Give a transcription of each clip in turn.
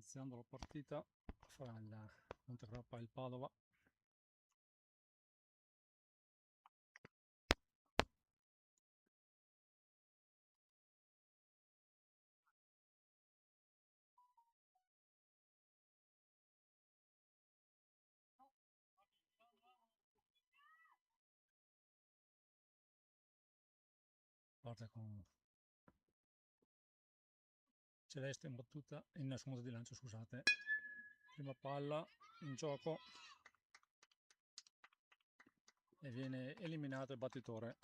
iniziando la partita fra il Montegrappa e il Padova. Parte con Celeste in battuta, in scusa di lancio, scusate. Prima palla in gioco e viene eliminato il battitore.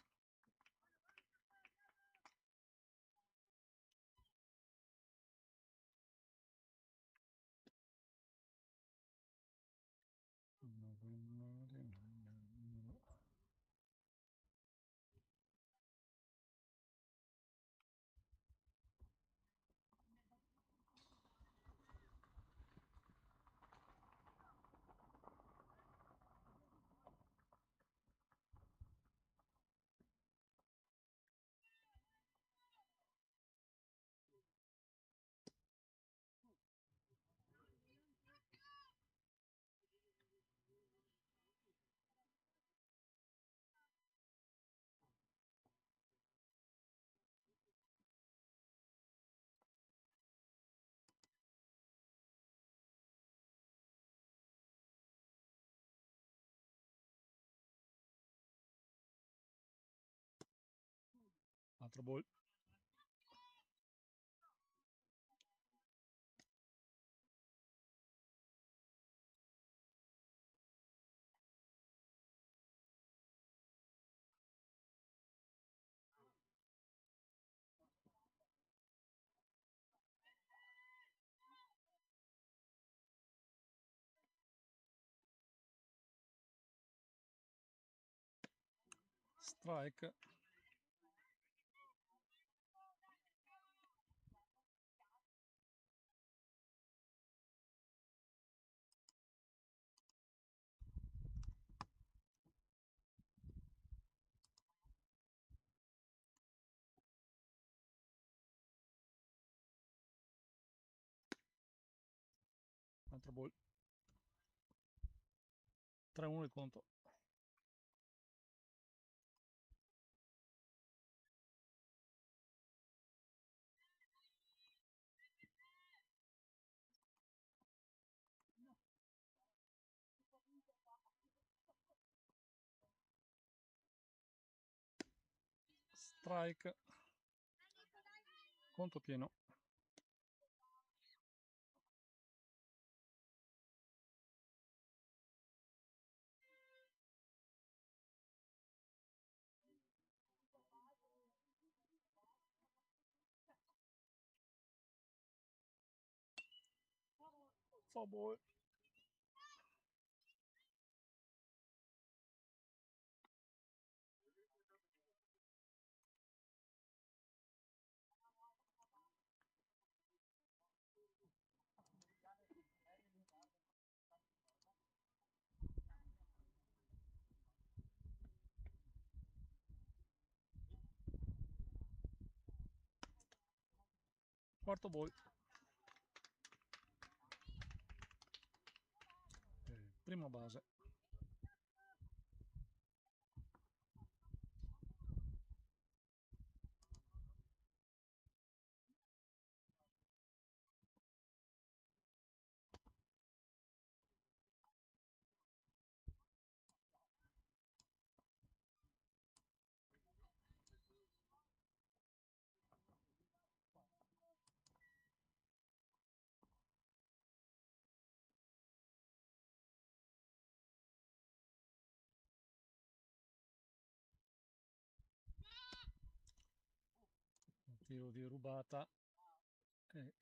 Altro ball. Strike. Altro ball. 3-1 il conto. Strike. Conto pieno. Foul ball. Quarto ball. Prima base. Tiro di rubata e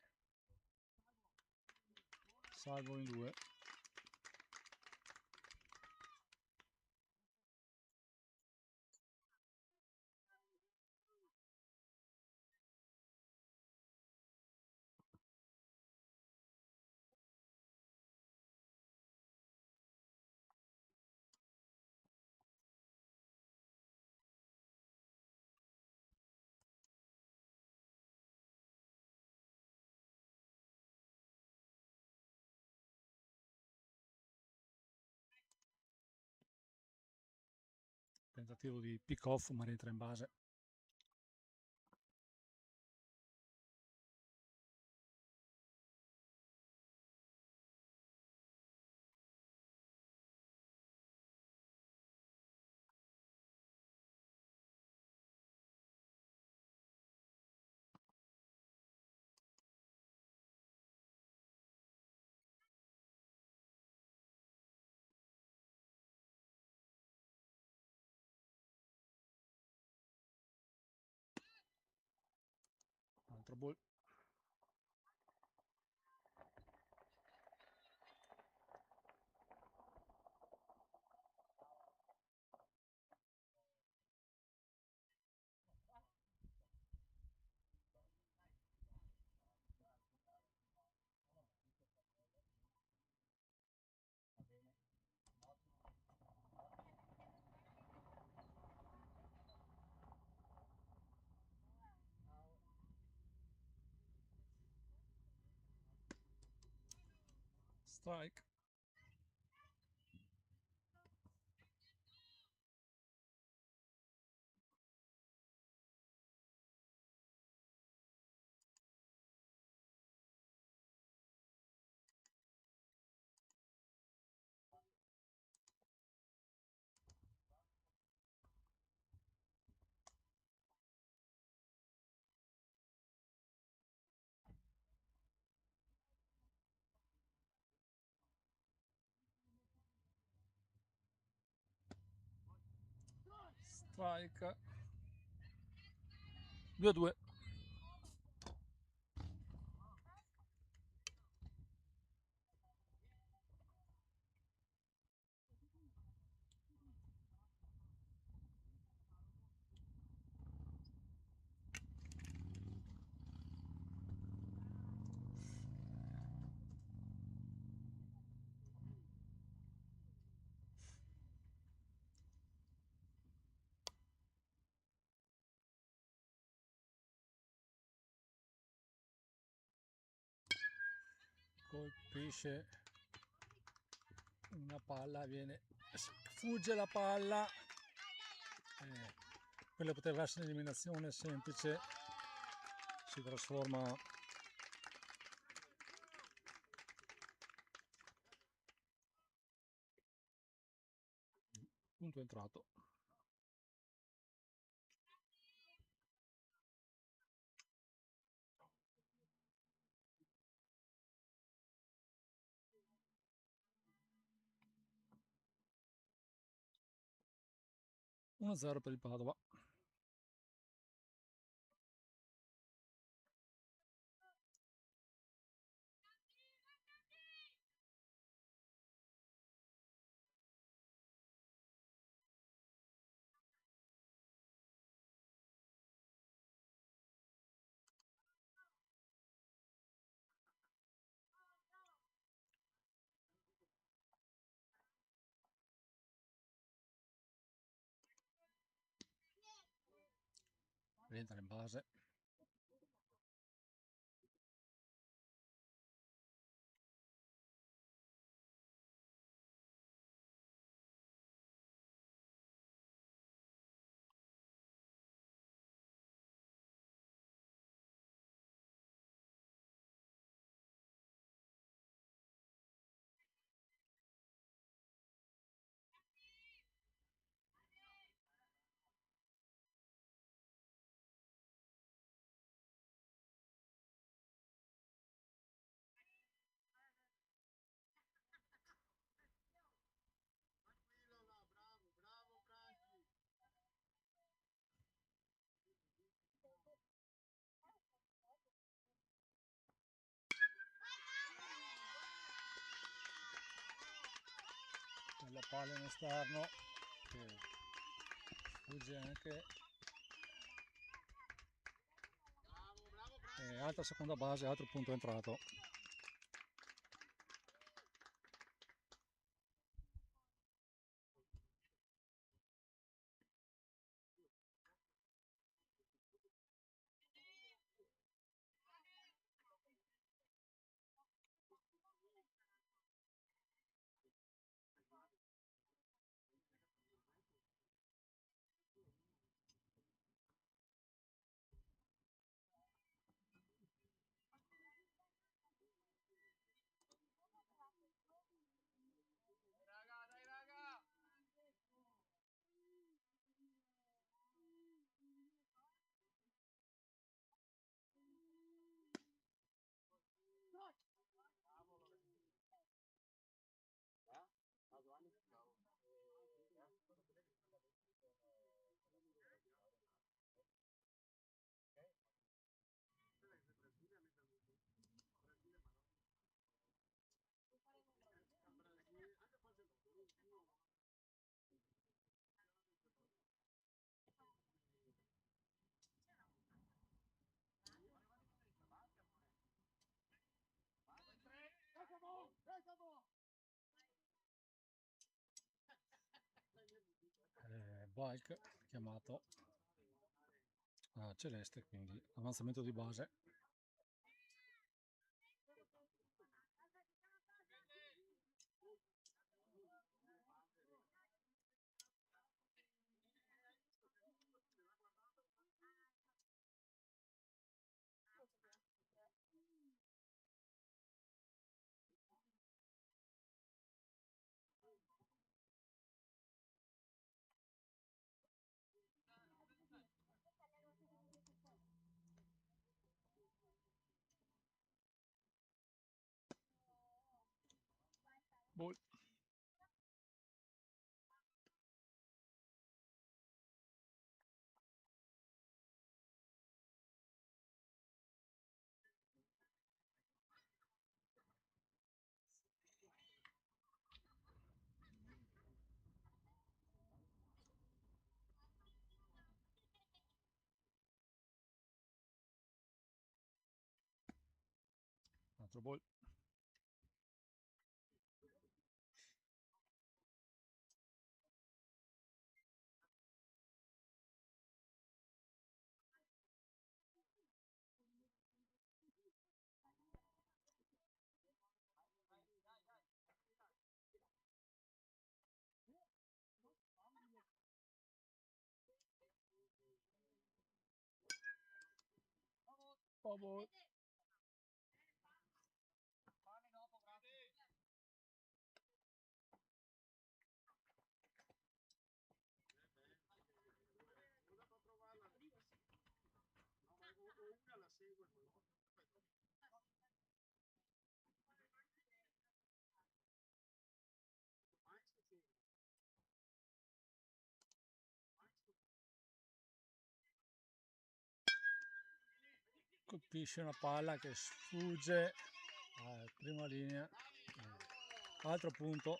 salvo in due. tentativo di pick off ma rientra in base. Altro ball. Strike. Strike. 2-2. Colpisce una palla, fugge la palla, quella poteva essere un'eliminazione semplice, si trasforma punto entrato. Uno 0 per il Padova. Rientra in base. La palla in esterno che fugge anche, altra seconda base, altro punto entrato. Bike chiamato celeste, quindi avanzamento di base. Ball. Altro ball. Ball. Colpisce una palla che sfugge prima linea, altro punto.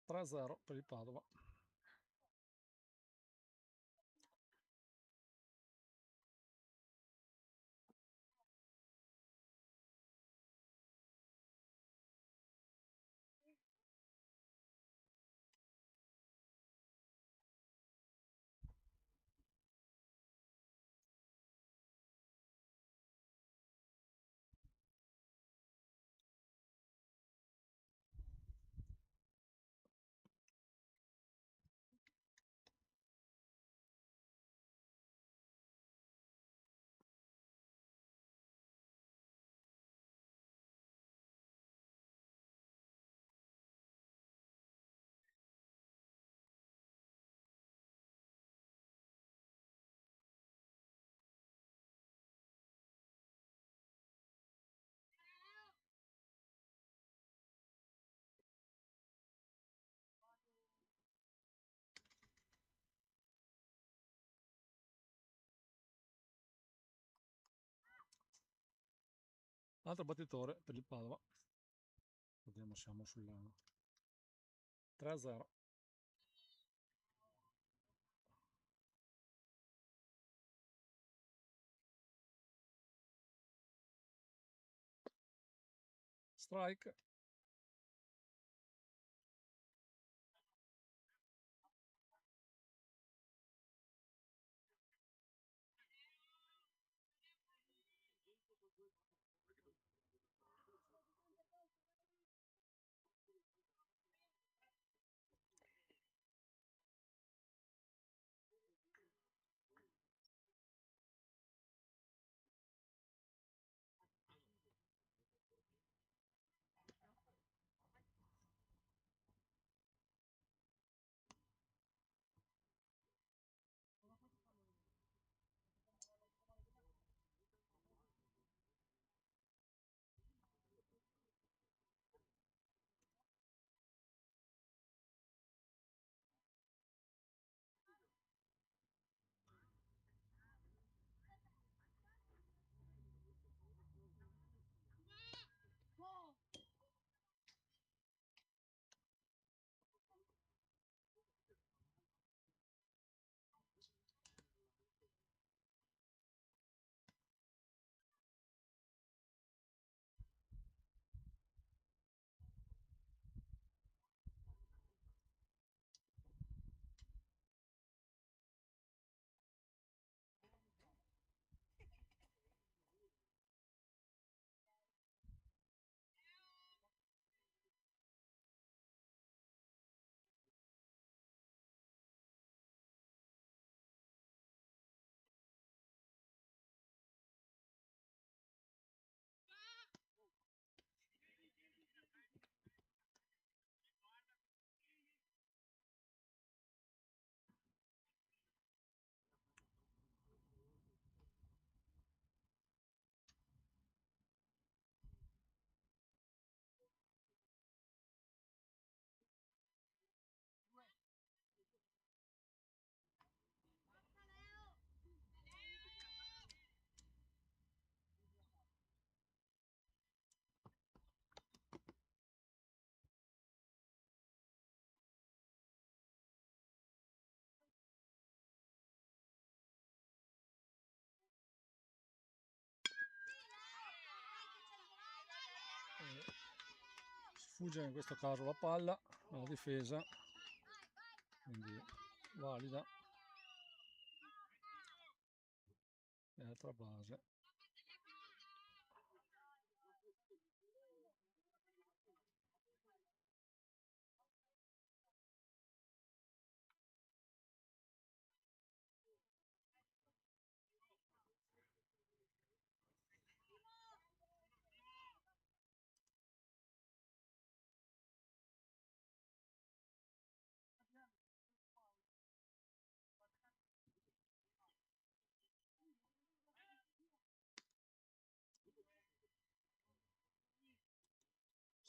Tre a 0 per il Padova. Altro battitore per il Padova. Vediamo, siamo sulla 3 a 0. Strike. Fugge in questo caso la palla alla difesa, quindi valida, e altra base.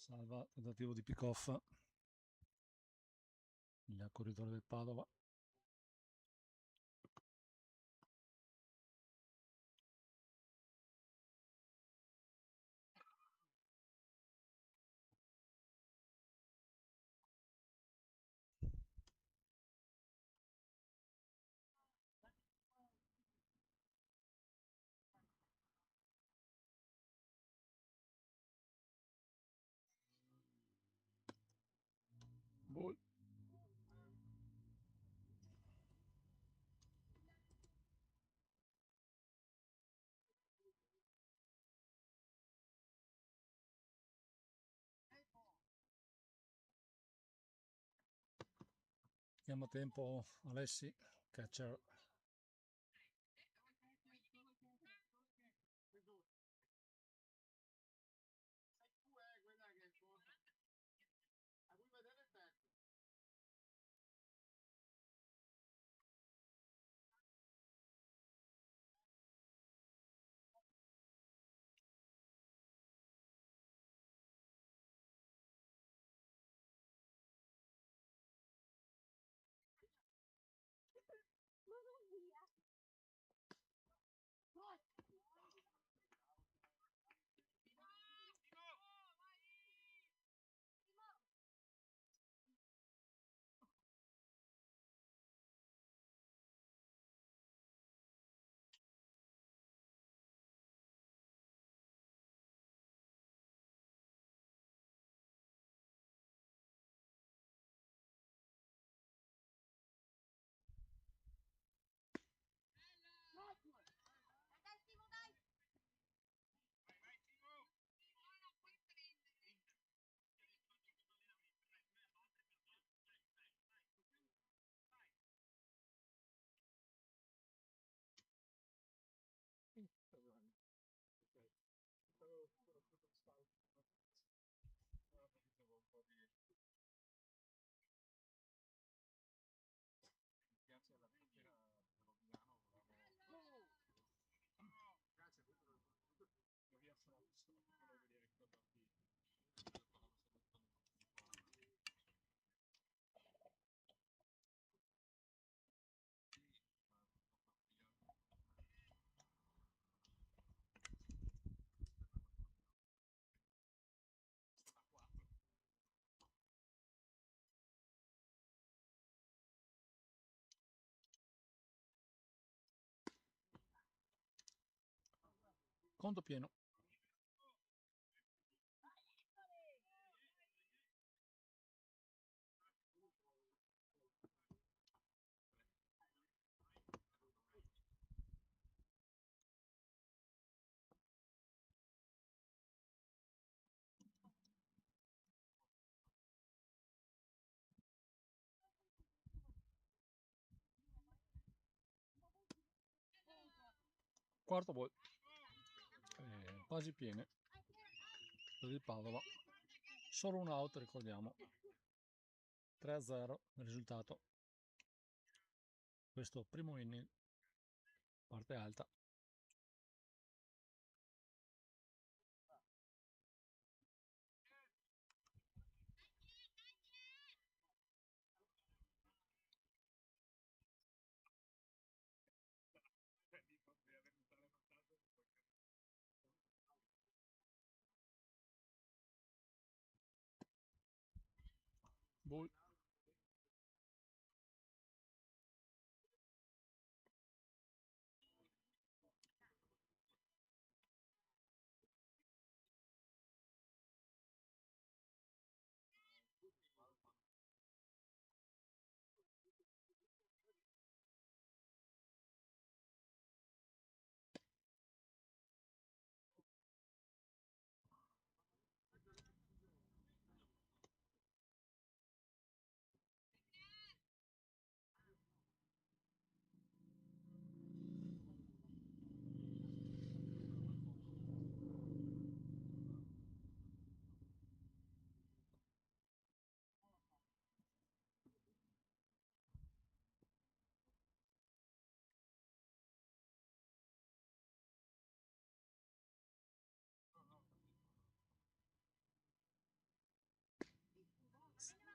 Salva tentativo di pick-off il corridore del Padova. Ball. Diamo tempo Alessi, catcher. Conto pieno. Quarto ball. Quasi piene per il Padova. Solo un out, ricordiamo. 3-0 il risultato. Questo primo inning, parte alta. Ball.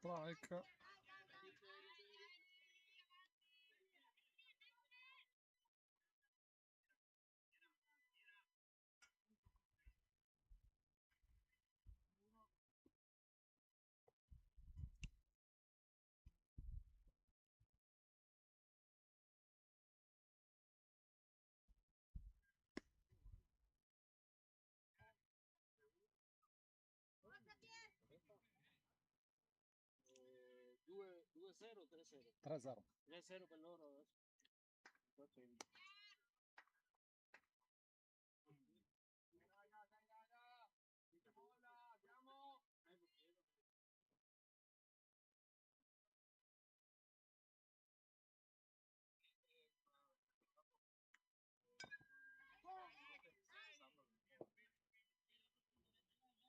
Strike. Due 2-0 o 3-0? 3-0. 3-0 per loro adesso.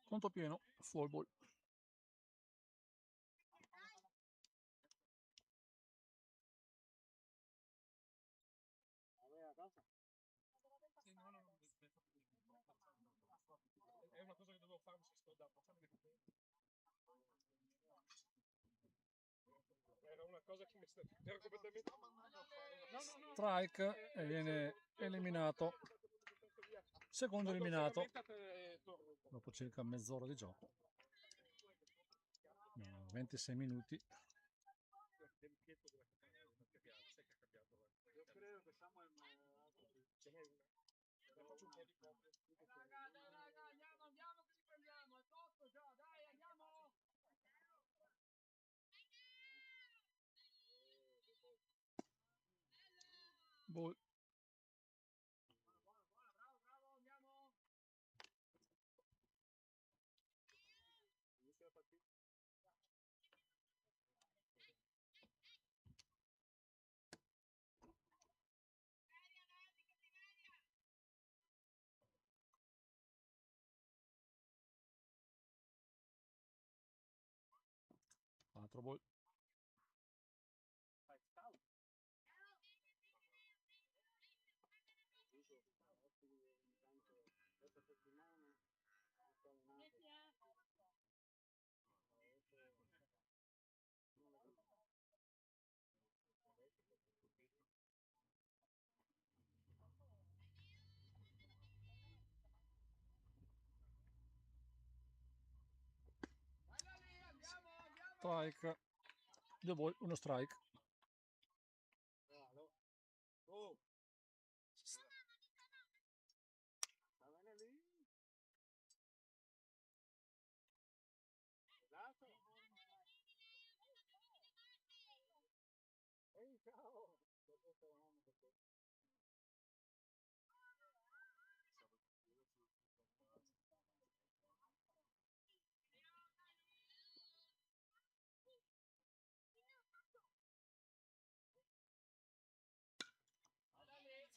Conto pieno, full ball. Aveva casa? È una cosa che dovevo fare, mi sono scordato. Era una cosa che mi era completamente. Strike e viene eliminato. Secondo eliminato. Dopo circa mezz'ora di gioco. 26 minuti. Io credo che Samuel ce n'è una. Faccio un po' di copie. Raga, andiamo che ci prendiamo, è sotto già, dai, andiamo! Ball. Bravo, andiamo! Inizia la partita. 4 ball. Fai stau. Questa settimana sto allenando. Strike. 2 ball, 1 strike. Bravo. Oh. Va bene lì. Esatto. Ehi, ciao.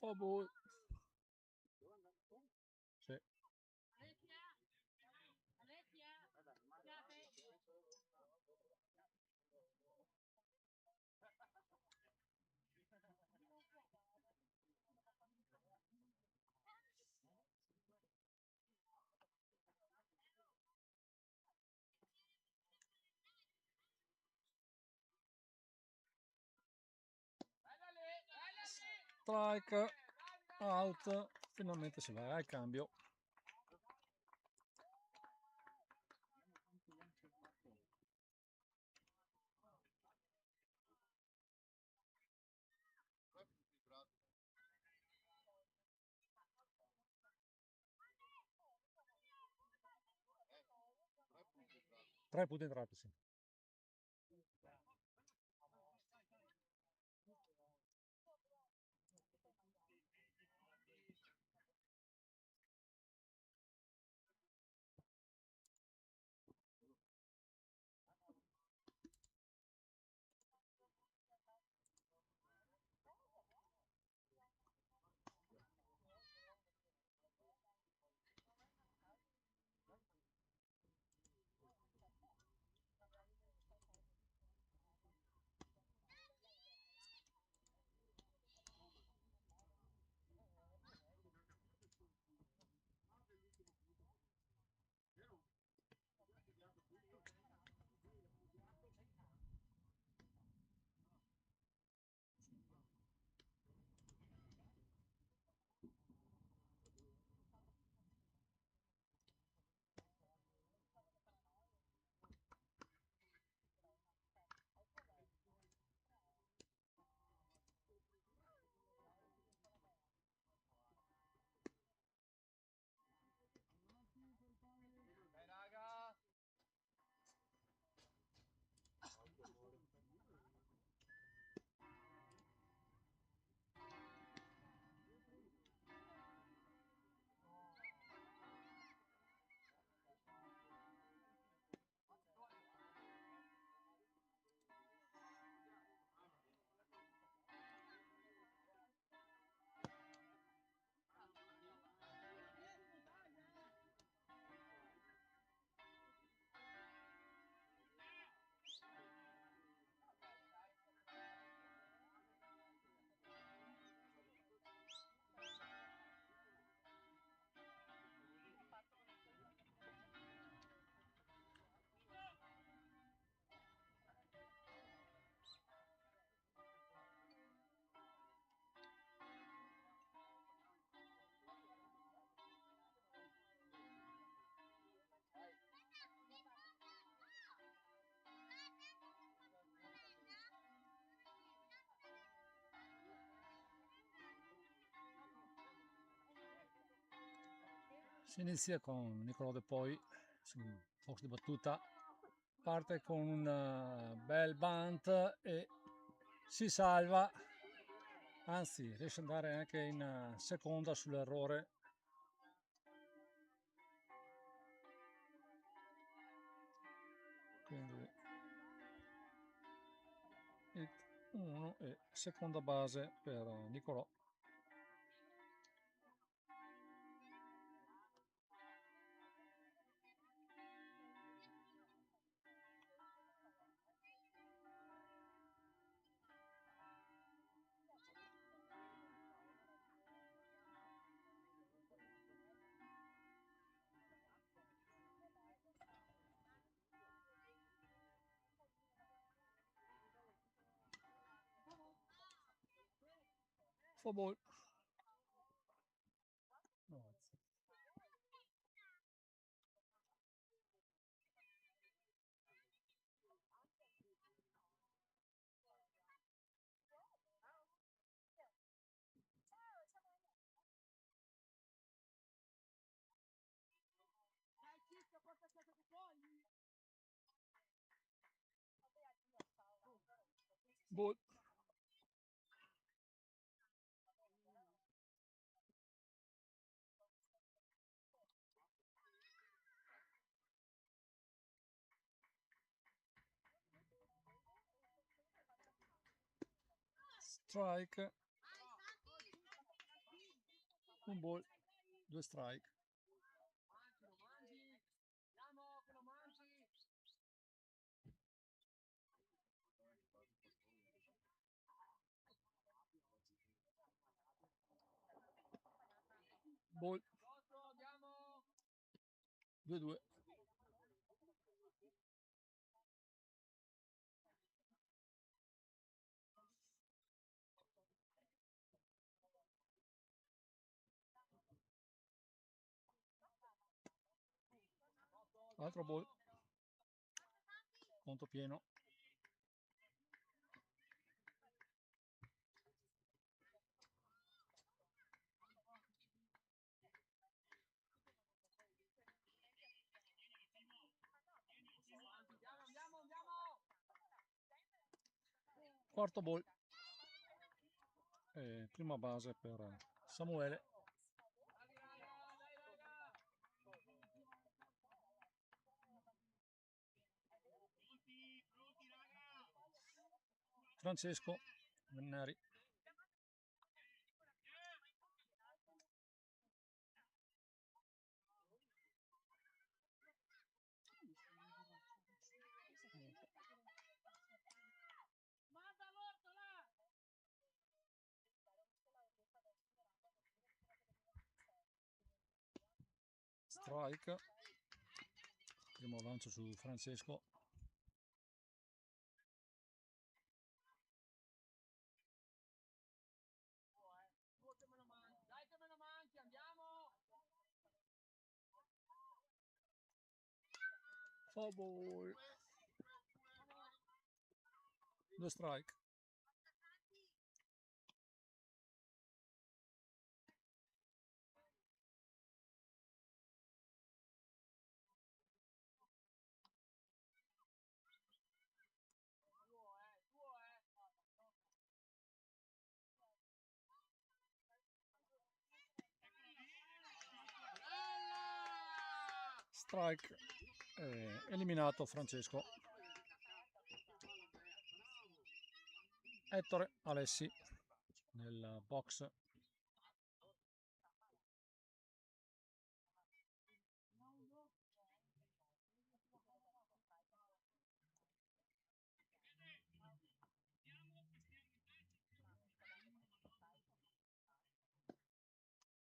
Four ball. Sì. Strike. Out. Finalmente si va al cambio. Tre punti entrati, sì. Si inizia con Nicolò De Poi sul box di battuta, parte con un bel bunt e si salva, anzi riesce ad andare anche in seconda sull'errore. Quindi hit 1 e seconda base per Nicolò. For ball. No. Ball. Strike. Un ball, 2 strike. Ball. 2-2. Altro ball. Conto pieno. Quarto ball. Prima base per Samuele. Francesco Mennari. Strike. Primo lancio su Francesco. Foul ball. 2 strike. Strike. Eliminato Francesco. Ettore Alessi nel box.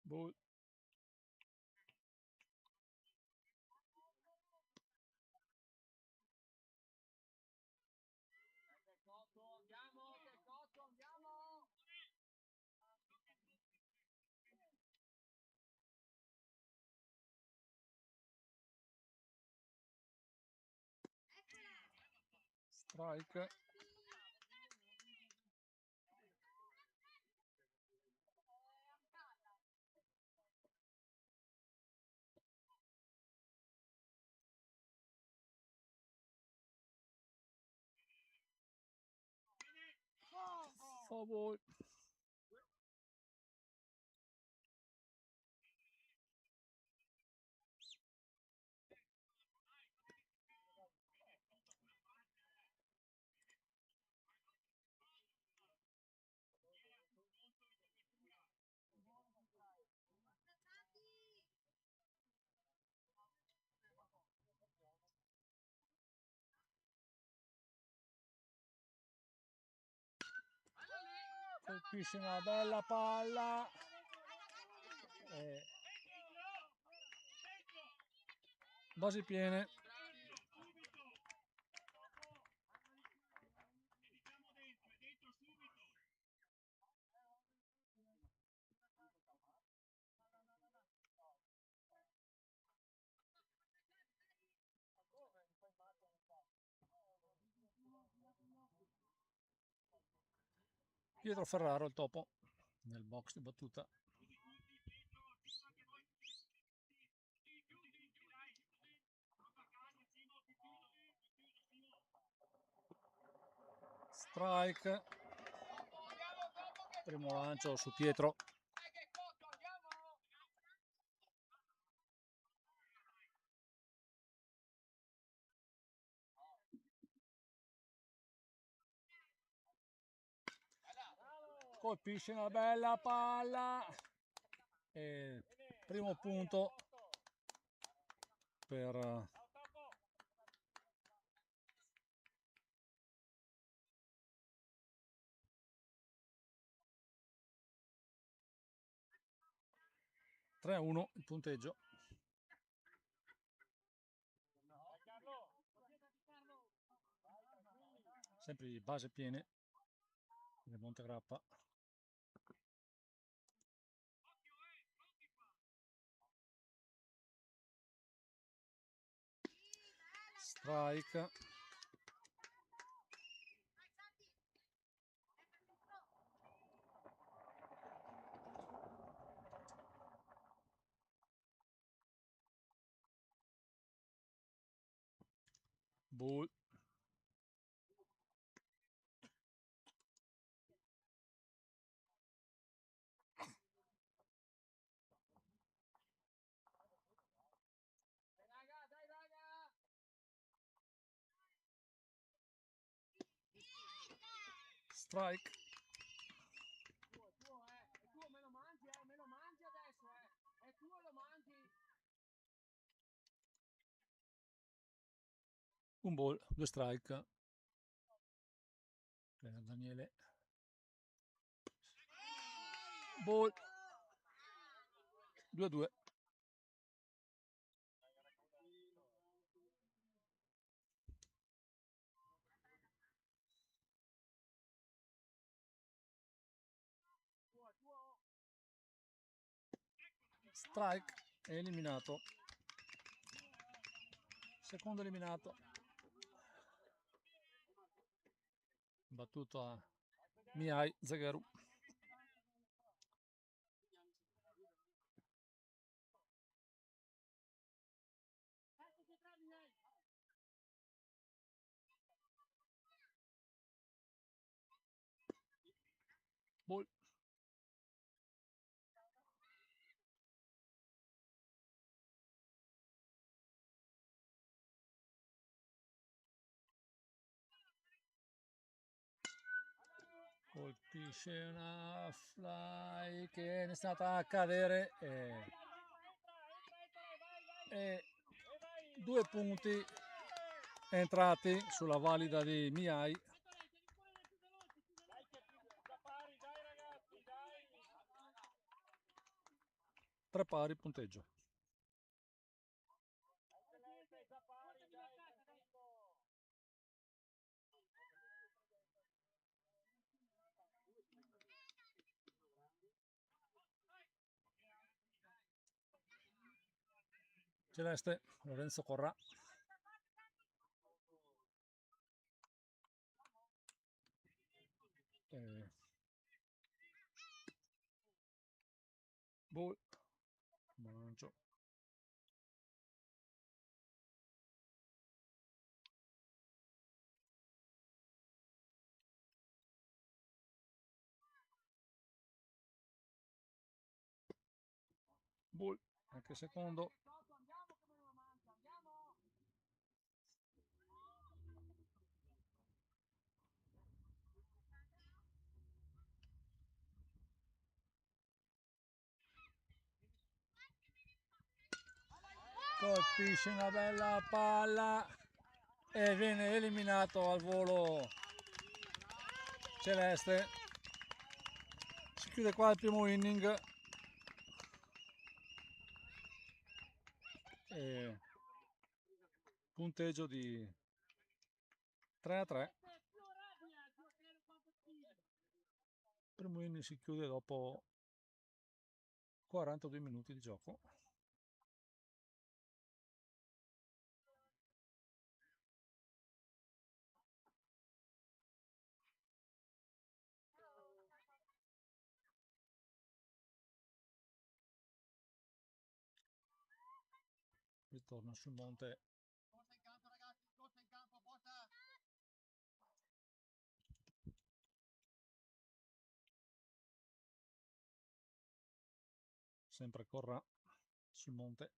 Ball. Strike. Favore. Colpisce una bella palla e basi piene. Pietro Ferraro il topo nel box di battuta. Strike, primo lancio su Pietro. Colpisce una bella palla e primo punto per (3-1) il punteggio. Sempre di base piene del Montegrappa. Strike. Ball. Strike. Me lo mangi adesso, è tuo, lo mangi. Un ball, 2 strike per Daniele. Ball. 2-2. Strike, è eliminato. Secondo eliminato. Battuto a Mihai Zagheru. Ball. Colpisce una fly che è stata a cadere e 2 punti entrati sulla valida di Mihai. Tre pari punteggio. Celeste, Lorenzo Corrà. Ball. Lancio. Bull, anche secondo. Colpisce una bella palla e viene eliminato al volo celeste. Si chiude qua il primo inning e punteggio di 3-3. Il primo inning si chiude dopo 42 minuti di gioco. Ritorno sul monte. Sempre Corrà sul monte.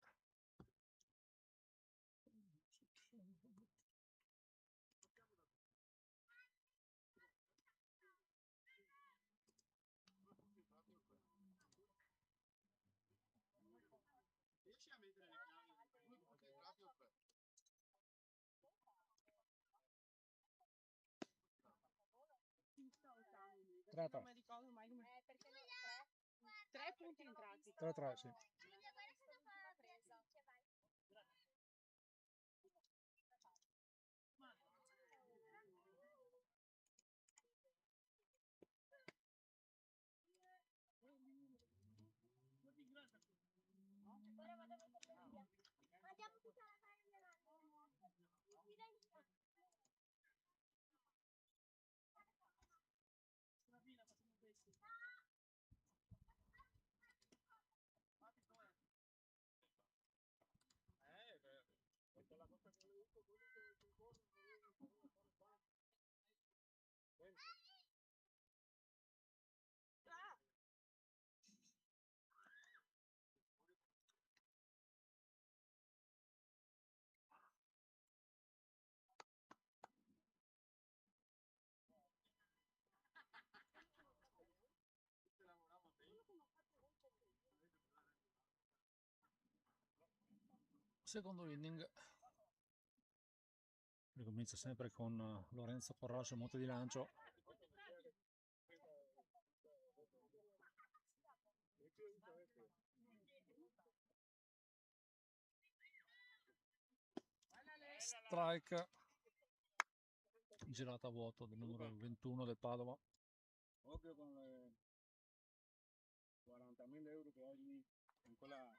Riesci a mettere le chiavi? Proprio 3-3. Non mi ricordo mai come. Perché 3 punti entrati. 3-3, sì. Secondo inning ricomincia sempre con Lorenzo Corrà sul monte di lancio. Strike, girata a vuoto del numero 21 del Padova. Occhio con le 40.000 euro che hai lì in quella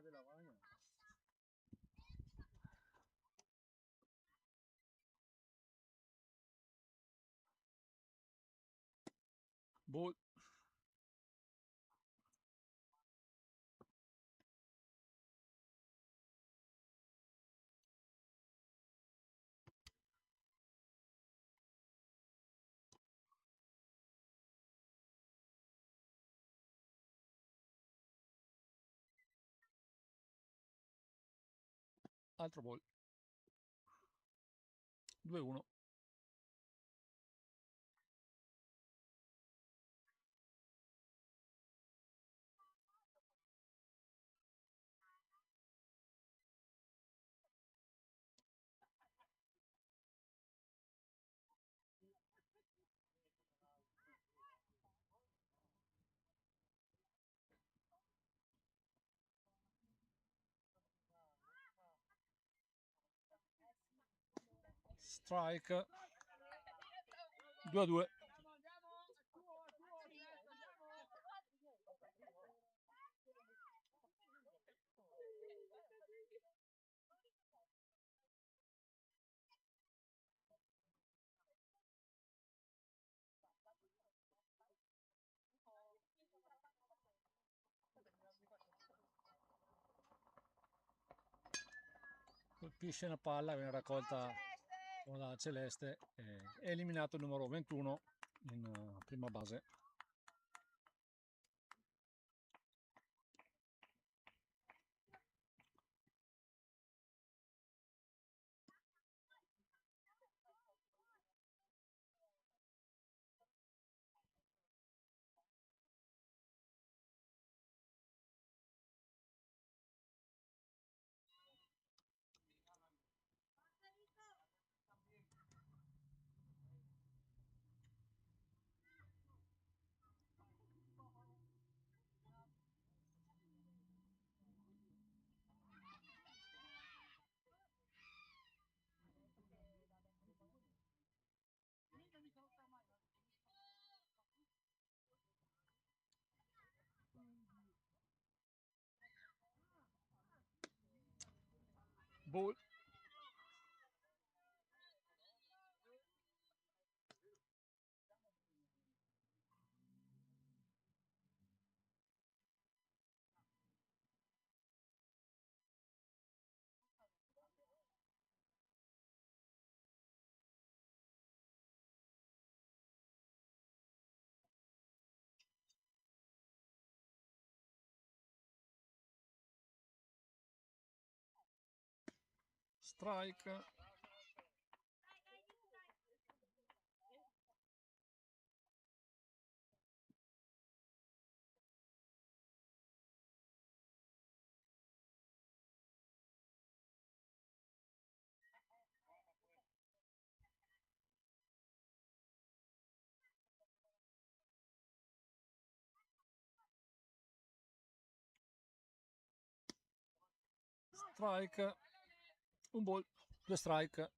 della bagna. Ball. Altro ball. 2-1. Strike. 2-2. Colpisce una palla, viene raccolta con la celeste e è eliminato il numero 21 in prima base. Ball. Strike. Strike. Un ball, due strike.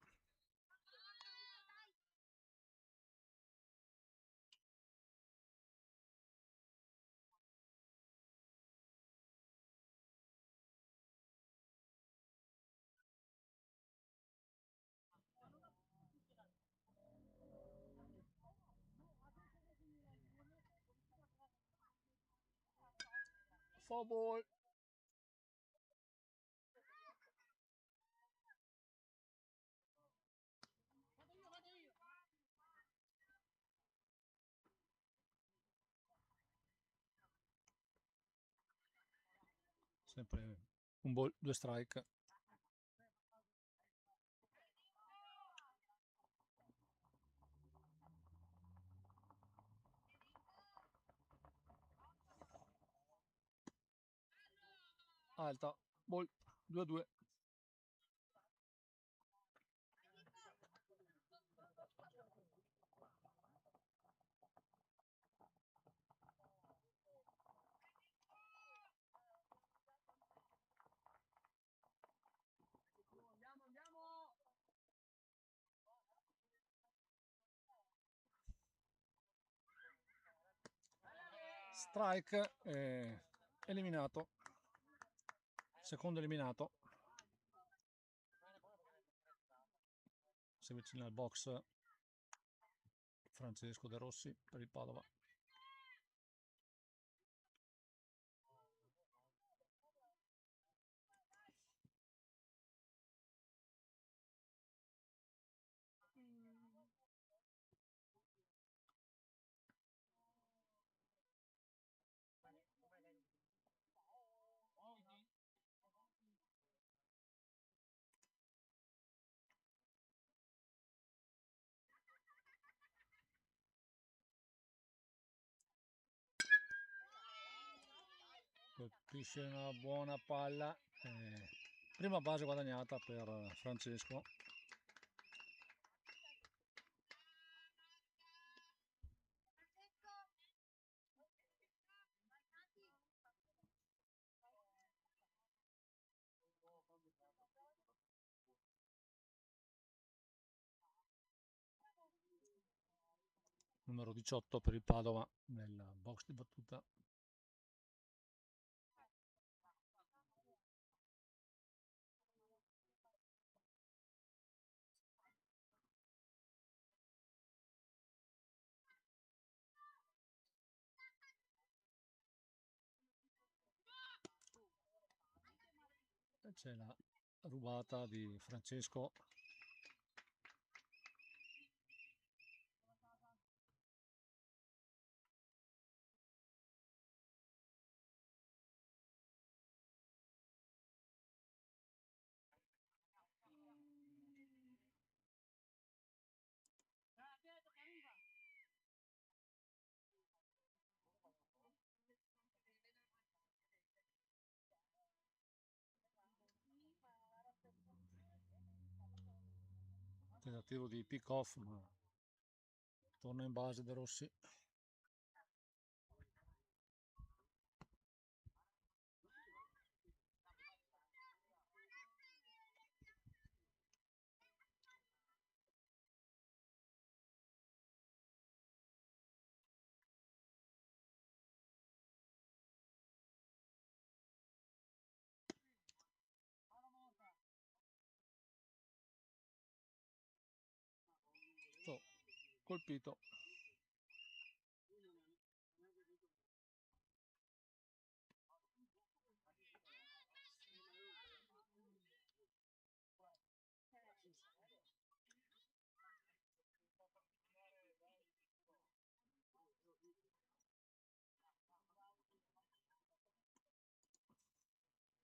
Four ball. Sempre un ball, due strike. Alta, ball, 2-2. Strike, eliminato. Secondo eliminato. Si avvicina al box Francesco De Rossi per il Padova. Colpisce una buona palla, prima base guadagnata per Francesco. Numero 18 per il Padova nel box di battuta. E c'è la rubata di Francesco. Tentativo di pick off, ma torna in base De Rossi. colpito.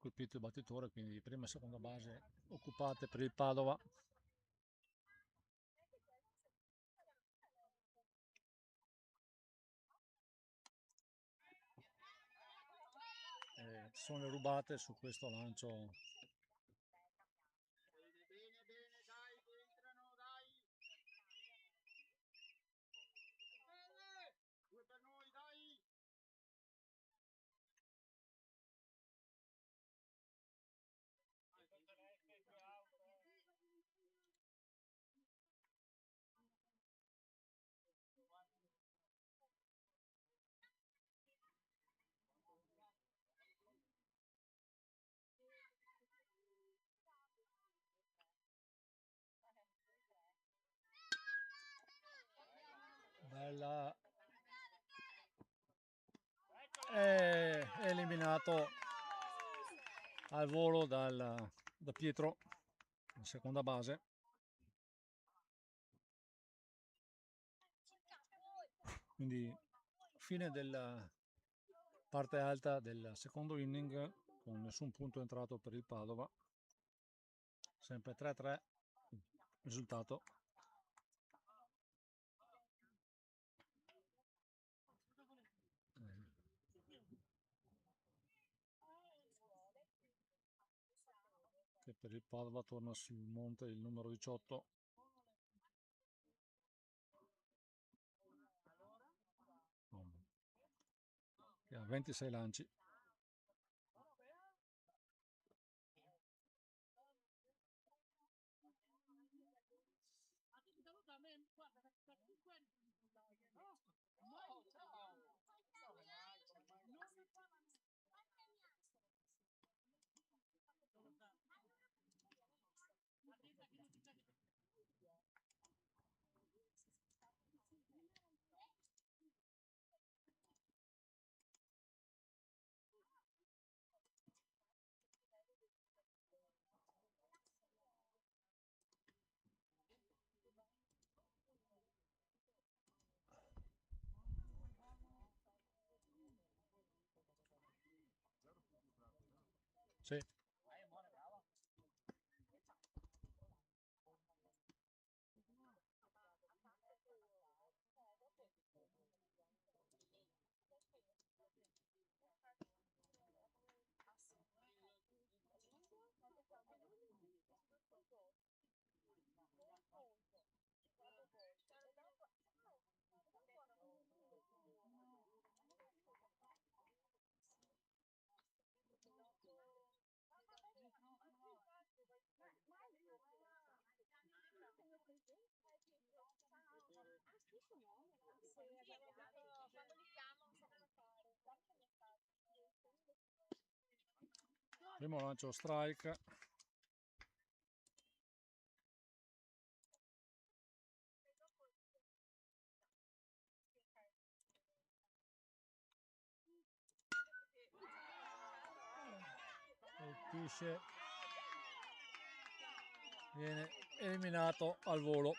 Colpito il battitore, quindi prima e seconda base occupate per il Padova. Sono rubate su questo lancio. Bene, bene, dai, entrano, dai. Due per noi, dai. Bella, è eliminato al volo da Pietro in seconda base. Quindi fine della parte alta del secondo inning con nessun punto entrato per il Padova, sempre 3-3 risultato. Che per il Padova torna sul monte il numero 18, che ha 26 lanci. Sì. Primo lancio strike. Colpisce, viene eliminato al volo.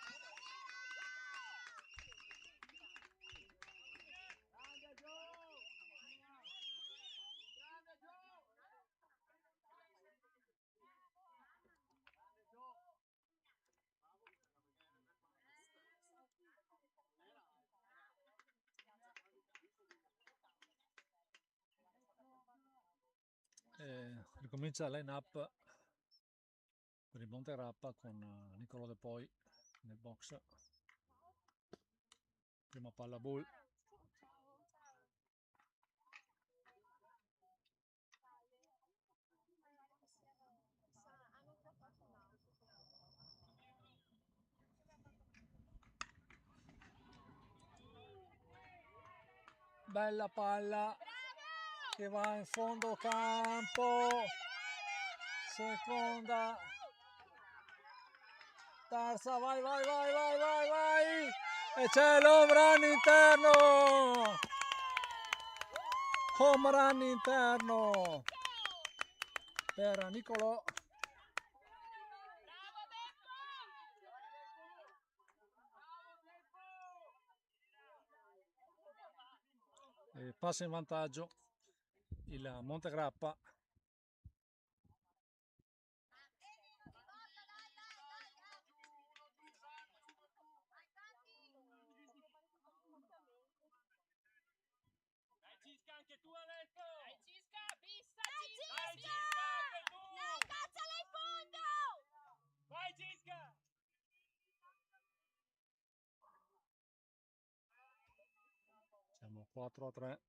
Ricomincia la line up per il Monte Rappa con Nicolò De Poi nel box. Prima palla ball. Bella palla che va in fondo campo, seconda, terza, vai, vai, vai, vai, vai, vai, E c'è l'home run interno! Home run interno per Nicolò. E passa in vantaggio il Montegrappa. Dai Cisca anche tu adesso! Dai Cisca, fissa Dai Cisca! Cisca anche tu! Dai, cacciala in fondo! Vai Cisca! Siamo 4-3.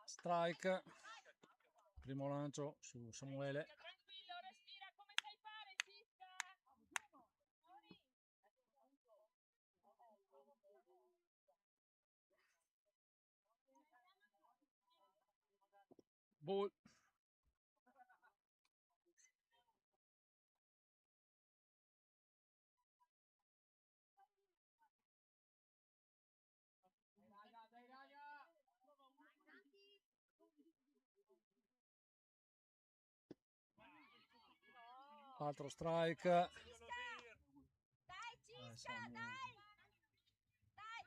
Strike. Primo lancio su Samuele. Tranquillo, respira come sai fare Cisca! Ball. Dai raga! Altro strike. Dai Cisca, Siamo dai! Dai!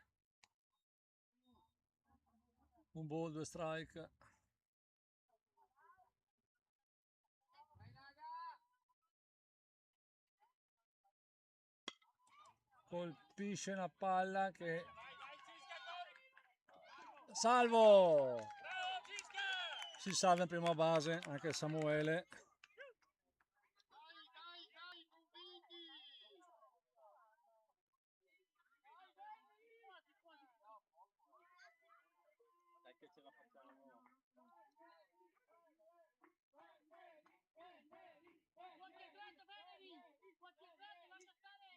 un ball, 2 strike. Colpisce una palla che salvo, Bravo Cisca! si salva in prima base anche Samuele. Dai, convinti! Dai che ce la facciamo! Concentrato Veneri! Concentrato, lascia stare!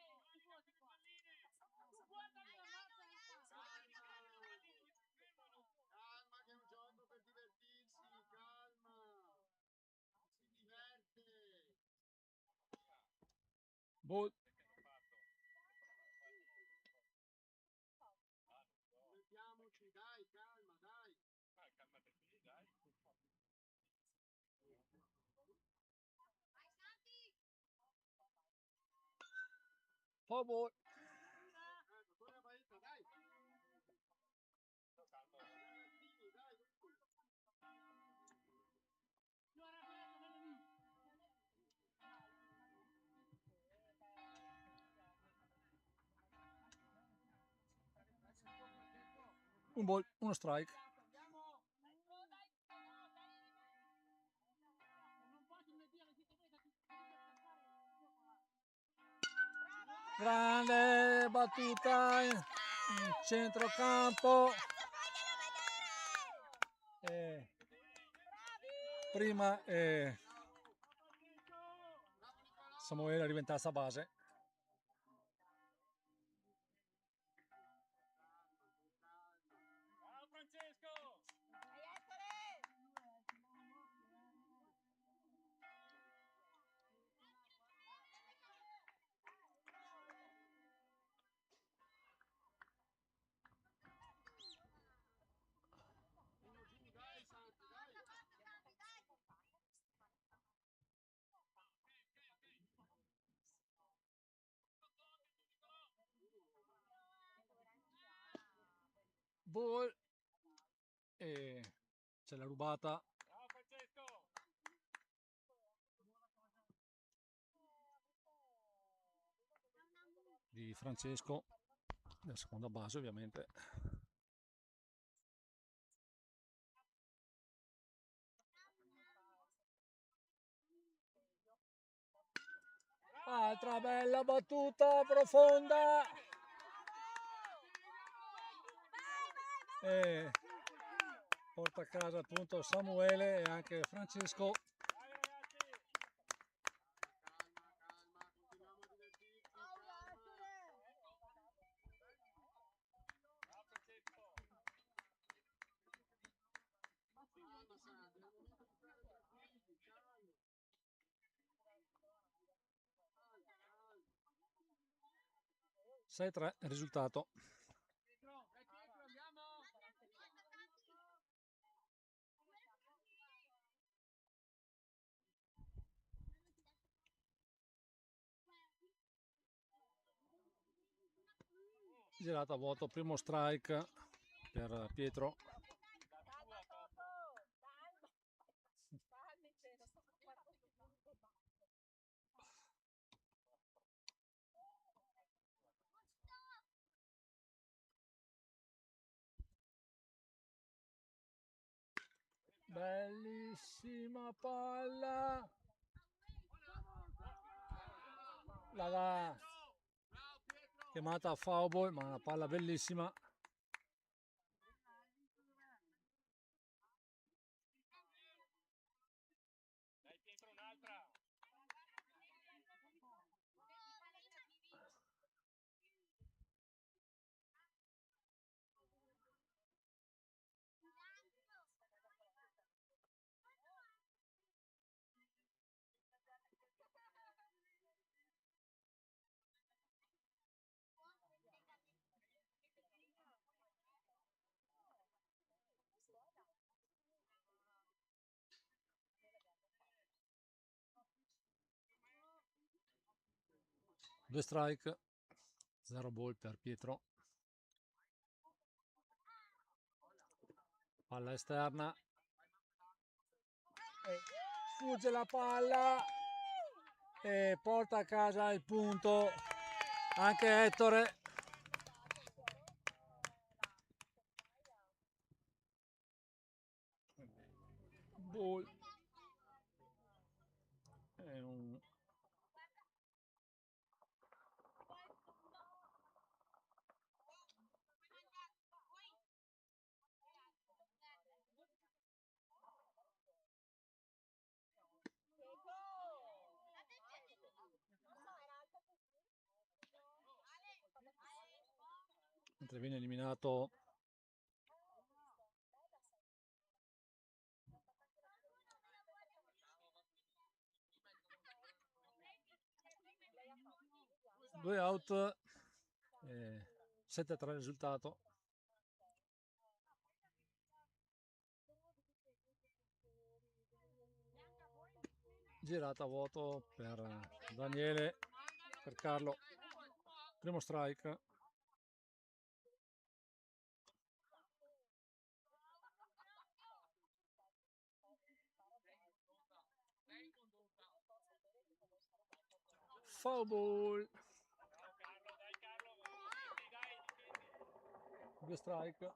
Guarda la mazza che fa! Calma che è un gioco per divertirsi, calma! Si diverte! Ball. Divertiamoci, dai, calma, dai! Foul ball. Ancora Baetta, dai! Ragazzini, dai! Un ball, uno strike. Grande battuta in centrocampo. Prima Samuele rimentasse a base. Ciao Francesco! Uno giù, dai Santi, dai! Ball. E c'è la rubata Ciao Francesco! di Francesco, nella seconda base ovviamente. Altra bella battuta profonda. E porta a casa appunto Samuele e anche Francesco. Dai ragazzi! Calma, calma, continuiamo a divertirci, calma! Ciao Francesco! Calma Santi, è il momento di stare tranquilli, calma! 6-3 il risultato. Pietro, dai Pietro, andiamo! Girato a vuoto, primo strike per Pietro. Calma Toto, calma. Calmi, cioè, non sto facendo niente. Bellissima palla. La va Bravo Pietro! chiamata a foul ball, ma una palla bellissima. Dai Pietro, un'altra! Due strike, 0 ball per Pietro. Palla esterna. E sfugge la palla e porta a casa il punto anche Ettore. Ball. È un mentre viene eliminato due out, 7-3 il risultato. Girata a vuoto per Daniele, per Carlo, primo strike. Foul ball. Dai Carlo, dai, difendi! Due strike.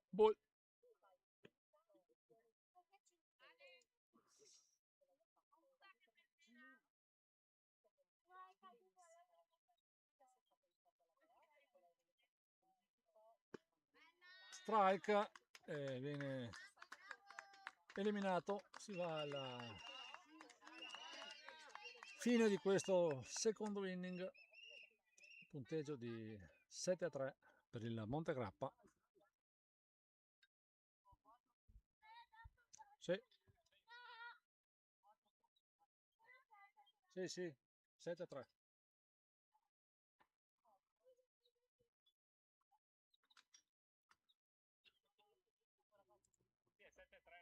Ball. Strike, viene eliminato. Si va alla fine di questo secondo inning, punteggio di 7-3 per il Montegrappa. Sì, sì, sì, 7-3. Sì, è 7-3.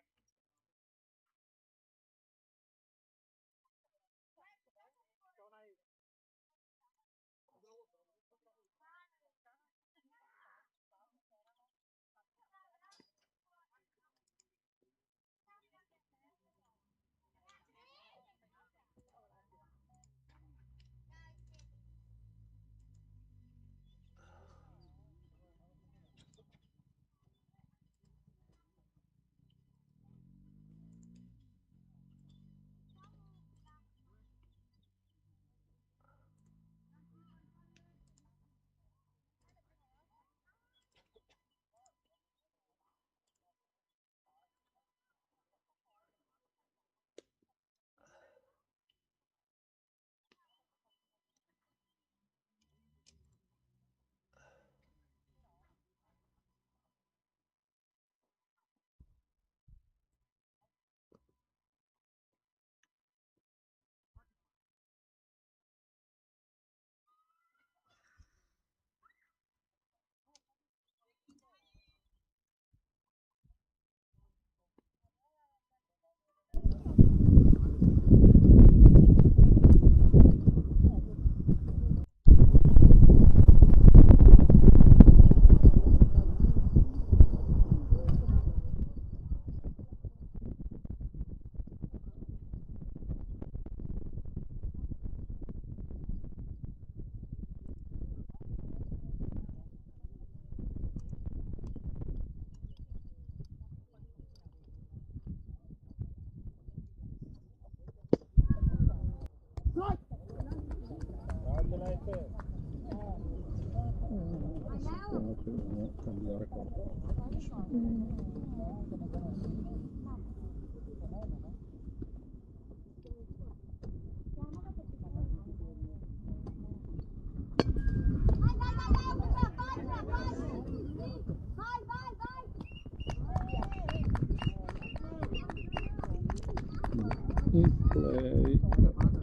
In play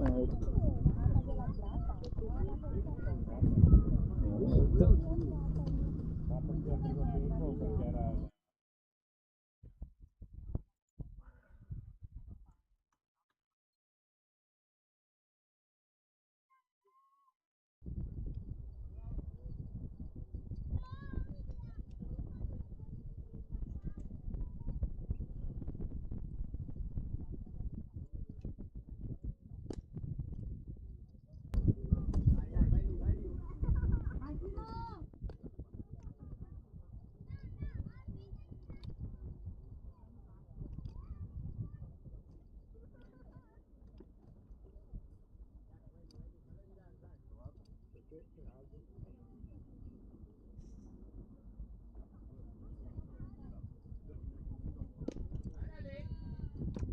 out. Ma perché al primo tempo? Perché era...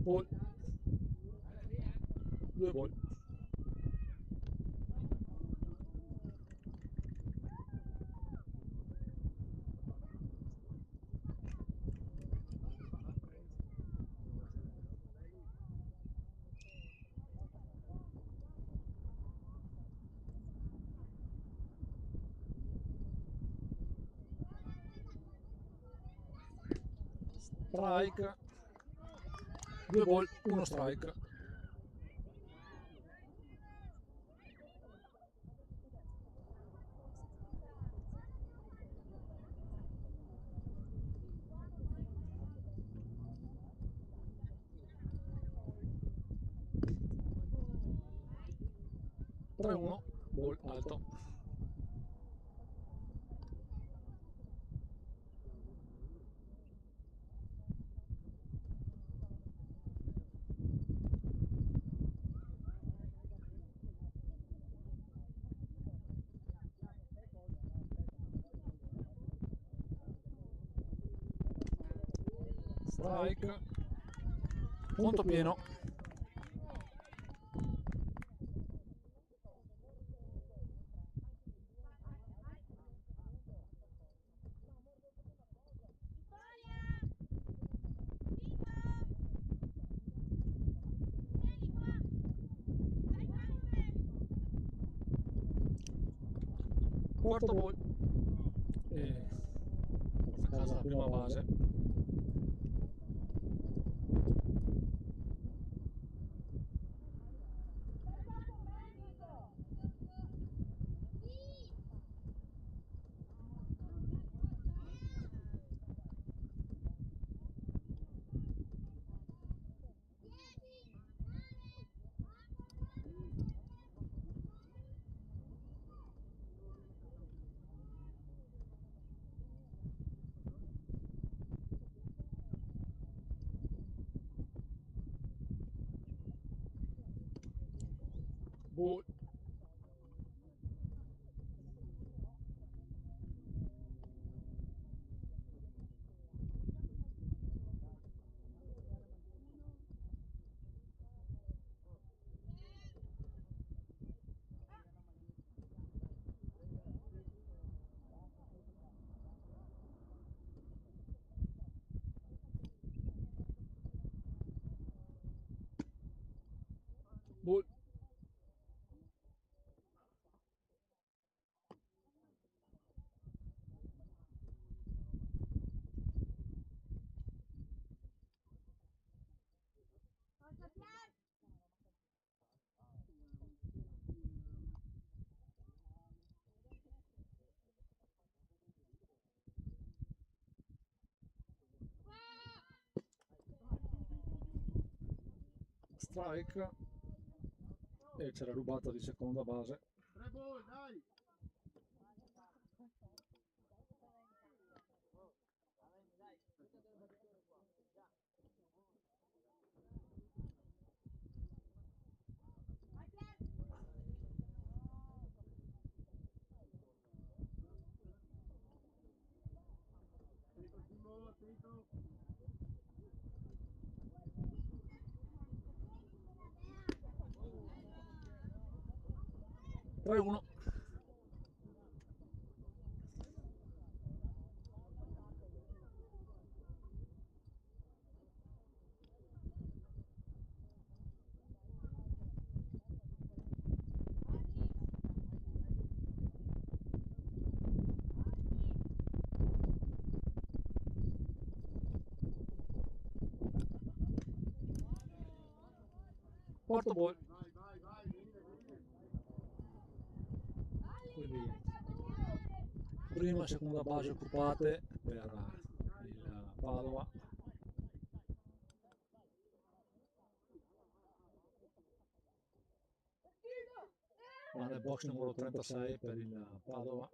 Ball. 2 ball. Strike. 2 ball, 1 strike. Tre uno, ball alto. Strike. Punto pieno. Quarto ball. E porta a casa la prima base. Ball. Ball. Strike. E c'era rubato di seconda base. Tre ball, dai! 3-1. Quarto ball. Quindi prima e seconda base occupate per il Padova. Va nel box numero 36 per il Padova.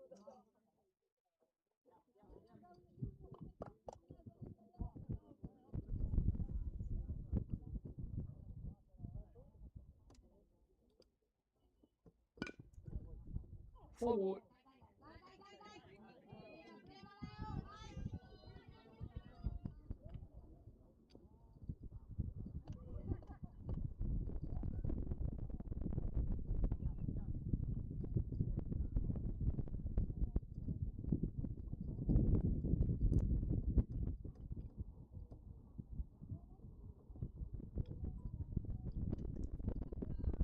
Foul.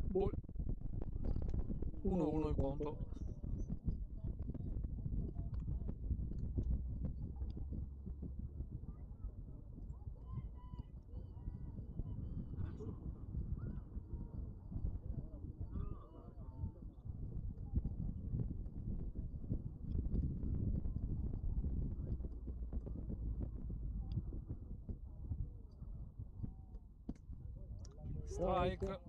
Ball. 1-1 il conto. Strike.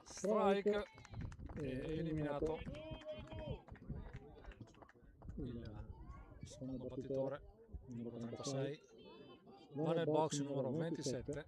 Strike. E eliminato il secondo battitore numero 36. Va nel box numero 27.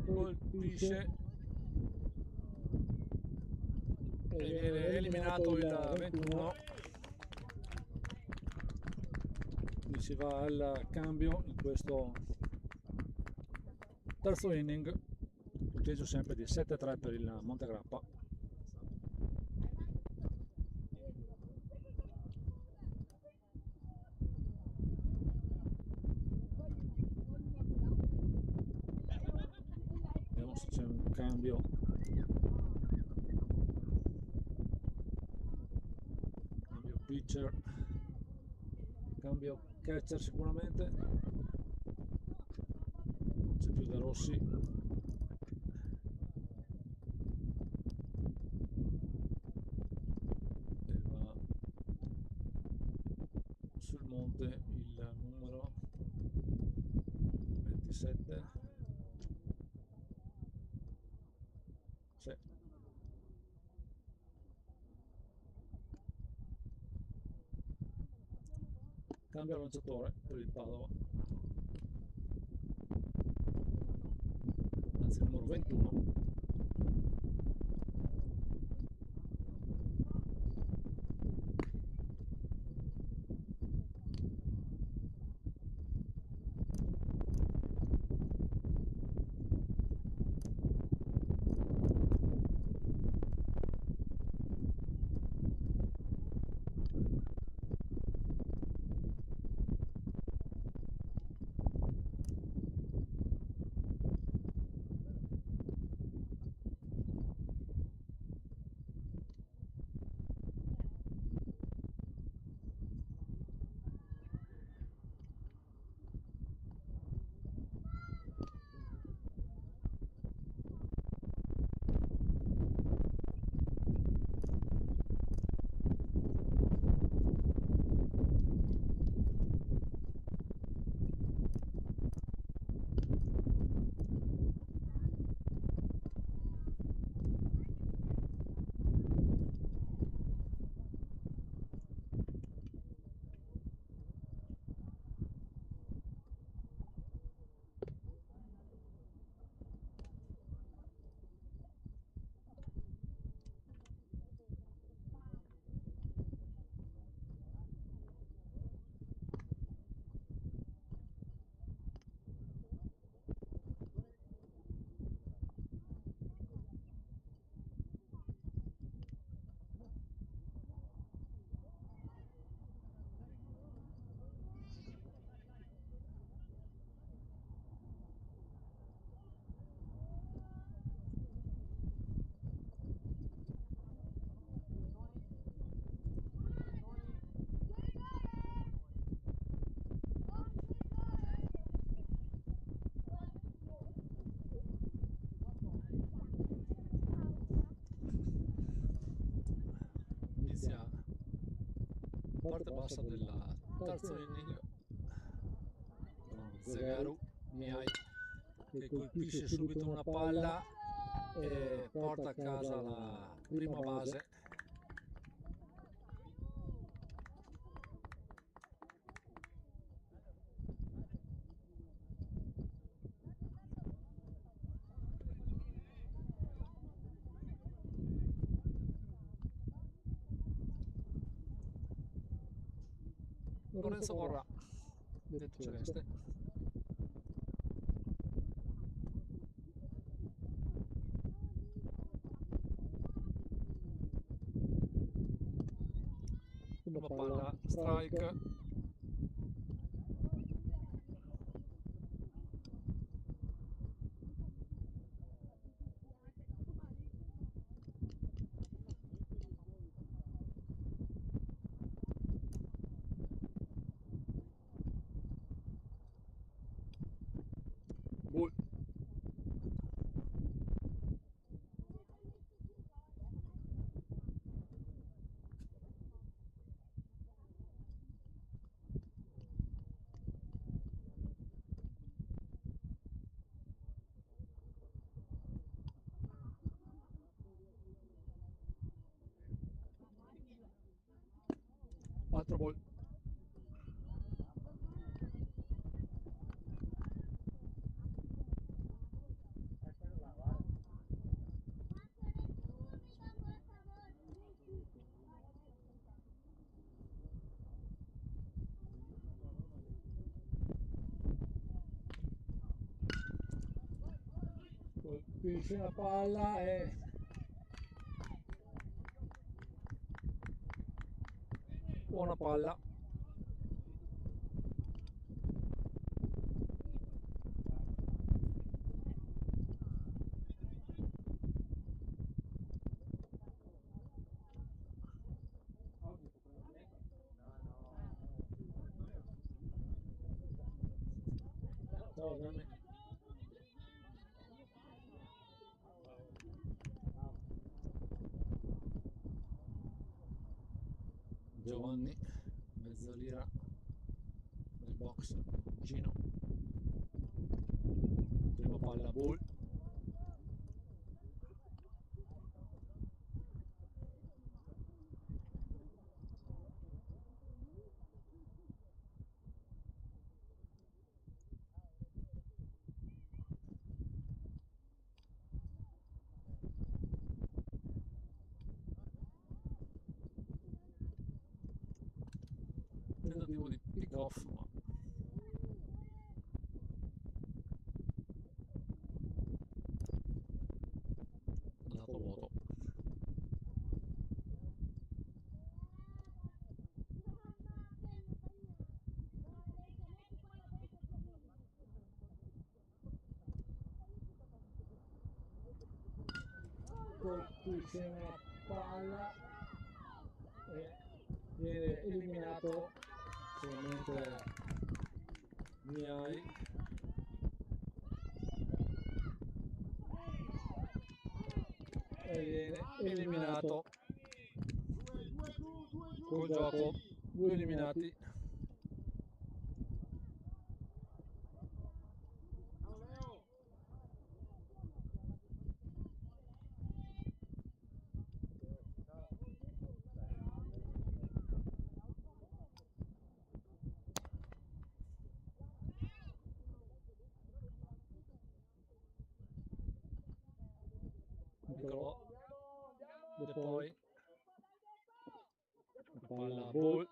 Colpisce e viene eliminato il 21. Quindi si va al cambio in questo terzo inning, punteggio sempre di 7-3 per il Montegrappa. Vediamo se c'è un cambio. Cambio pitcher, cambio catcher sicuramente. C'è più da Rossi. E va sul monte il numero 27. Sì. Cambio lanciatore per il Padova, anzi il numero 21. parte bassa del terzo inning con Zegaru Miai che colpisce subito una palla e porta a casa la prima base. Lorenzo Borra, detto Celeste. Prima palla, strike. Ball. Altro ball. Colpisce la palla e buona palla. Ciao Gianni. Giovanni, mezzalira nel box, Gino. Prima palla, ball. Tentativo di pick off, ma è andato a vuoto. Colpisce una palla e viene eliminato solamente Miai. E viene eliminato col gioco, 2 eliminati. Nicolò De Poi, palla ball.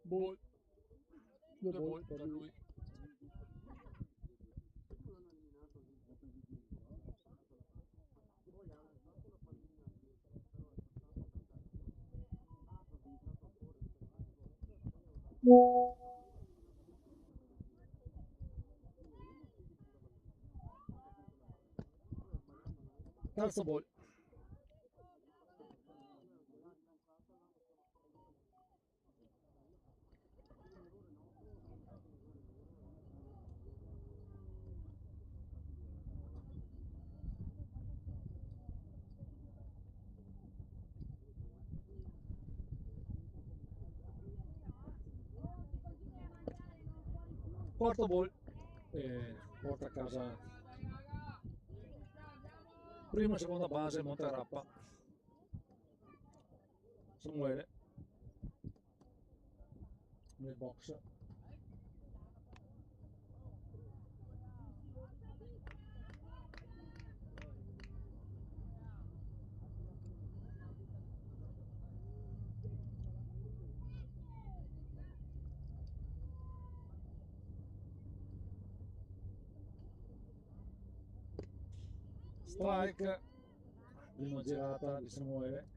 Ball. 2 ball per lui. Terzo ball. Quarto ball e porta a casa prima e seconda base Monterappa. Samuele nel box. Strike, prima girata di Samuele.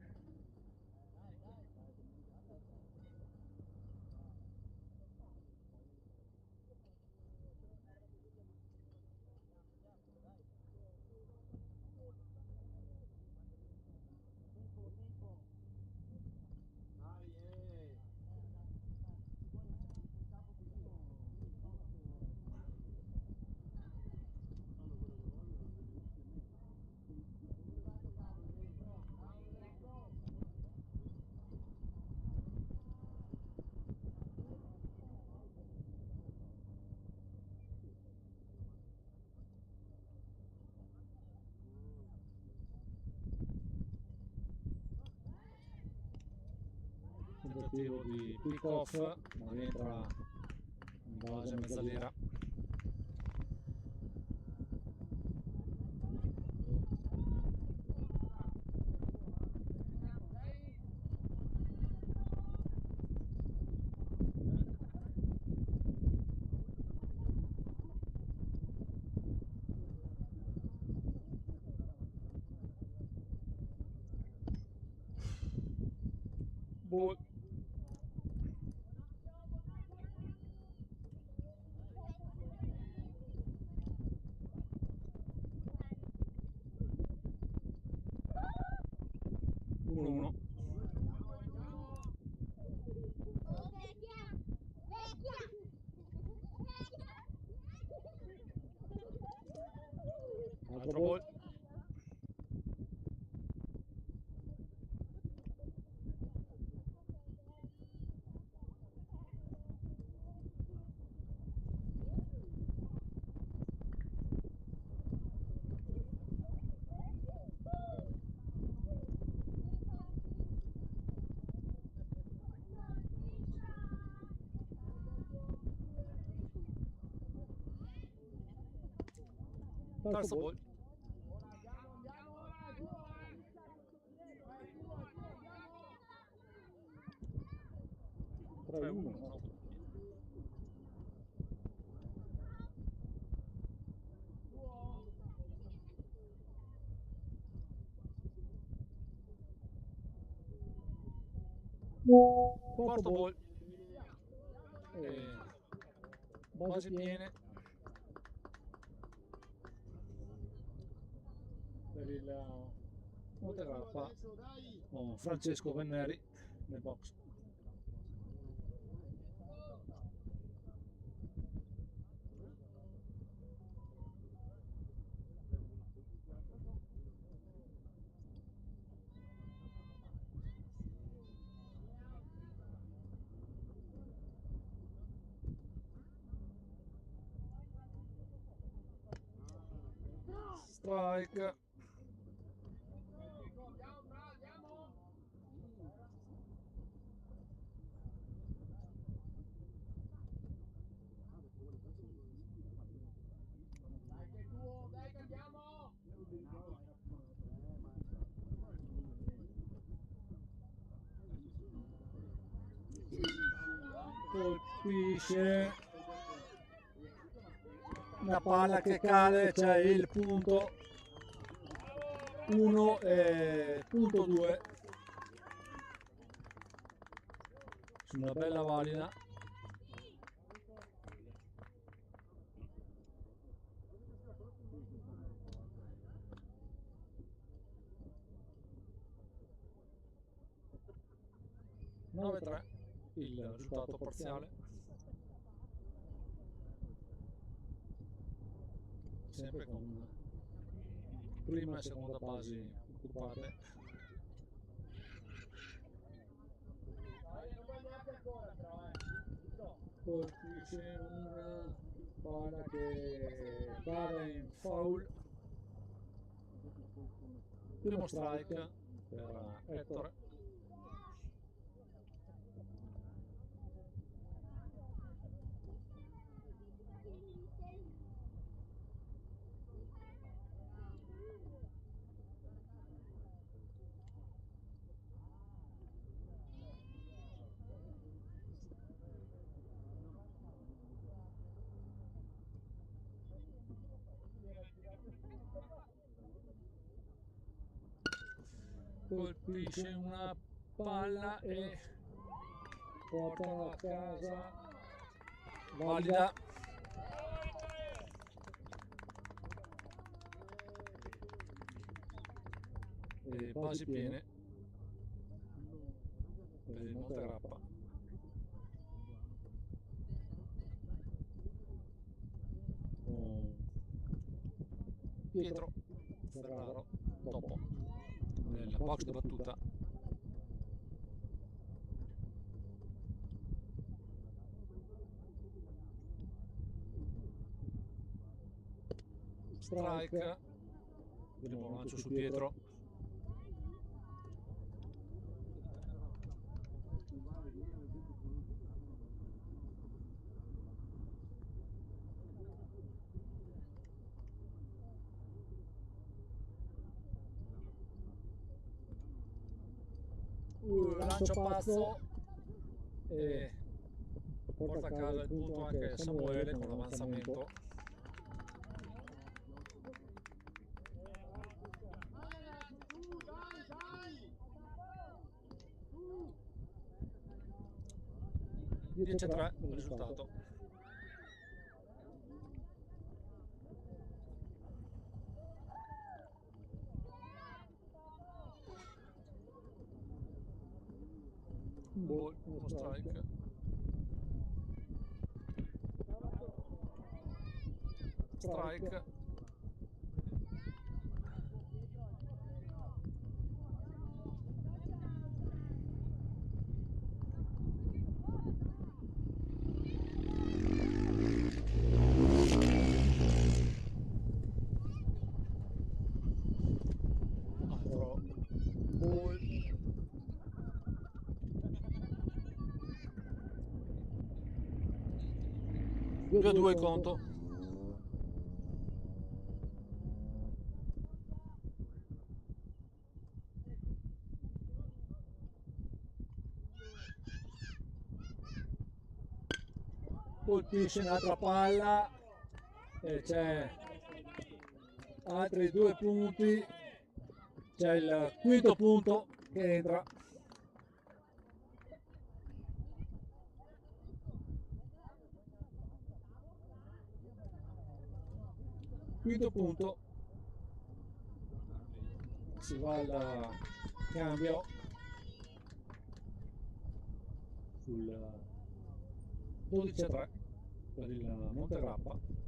Tentativo di pick off, ma rientra in base a mezzalera. Ball. Uno. Altro ball. Terzo ball. Tre uno. Quarto ball. Base piene per il Monterappa con Francesco Venneri nel box. Strike. Colpisce una palla che cade, c'è il punto 1 e punto 2 su una bella valida. 9-3 il risultato parziale. Sempre con prima e seconda basi occupate. Non guardate ancora però, Colpisce una palla che cade in foul. Primo strike per Ettore. Colpisce una palla e portano a casa, valida. E basi piene per il Montegrappa. Pietro Ferraro dopo nel box di battuta. Strike, primo lancio su Pietro. Lancio pazzo e porta a casa il punto anche Samuele con l'avanzamento. dai, 10-3 il risultato. Ball, uno strike. Strike. Altro ball. 2-2 il conto. Colpisce un'altra palla e c'è altri 2 punti. C'è il quinto punto che entra. Quinto punto, si va al cambio sul 12-3 per il Montegrappa.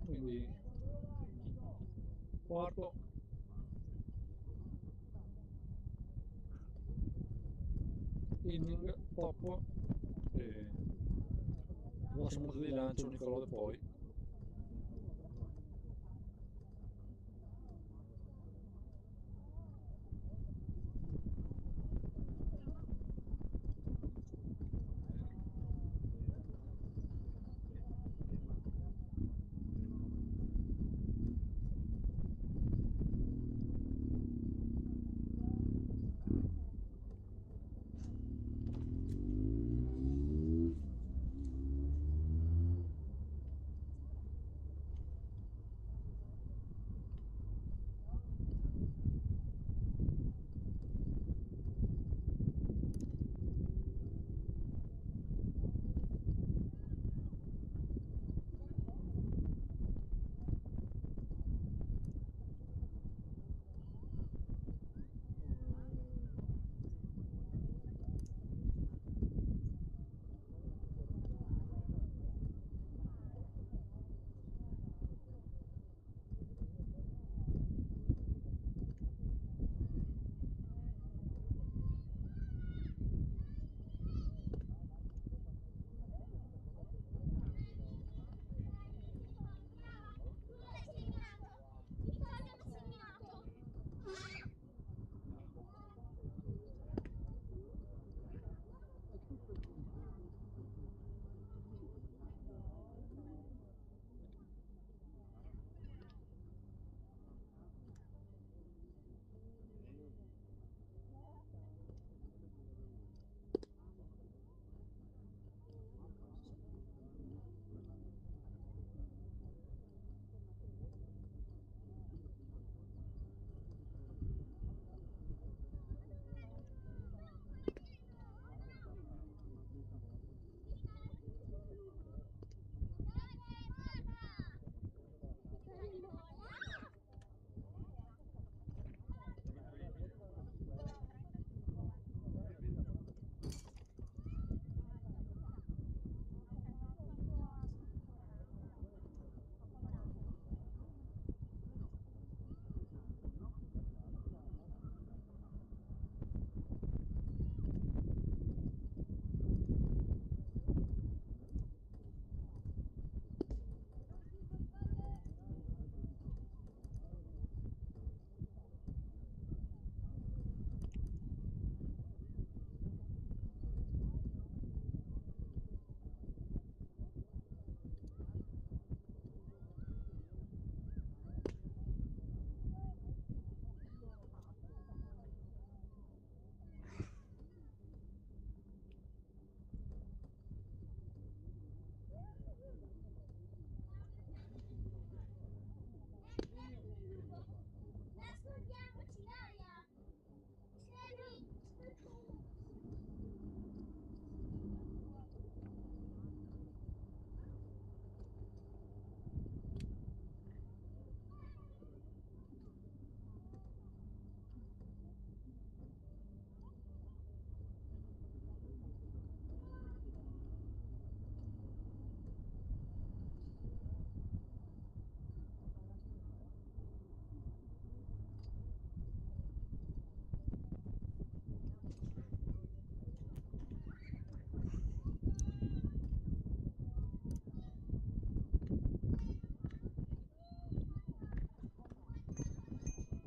Quindi quarto inning top e prossimo punto di lancio Nicolò De Poi.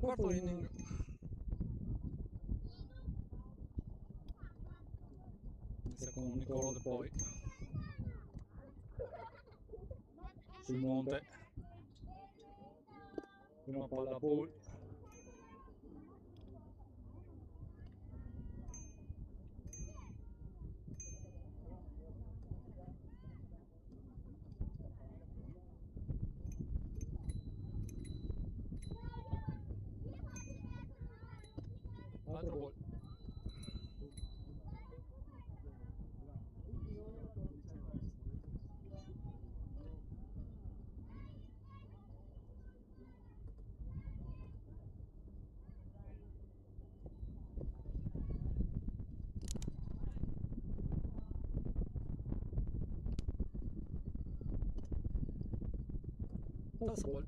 Quarto inning. Inizia con Niccolò De Poi sul monte. Prima palla ball. Altro ball. Terzo ball.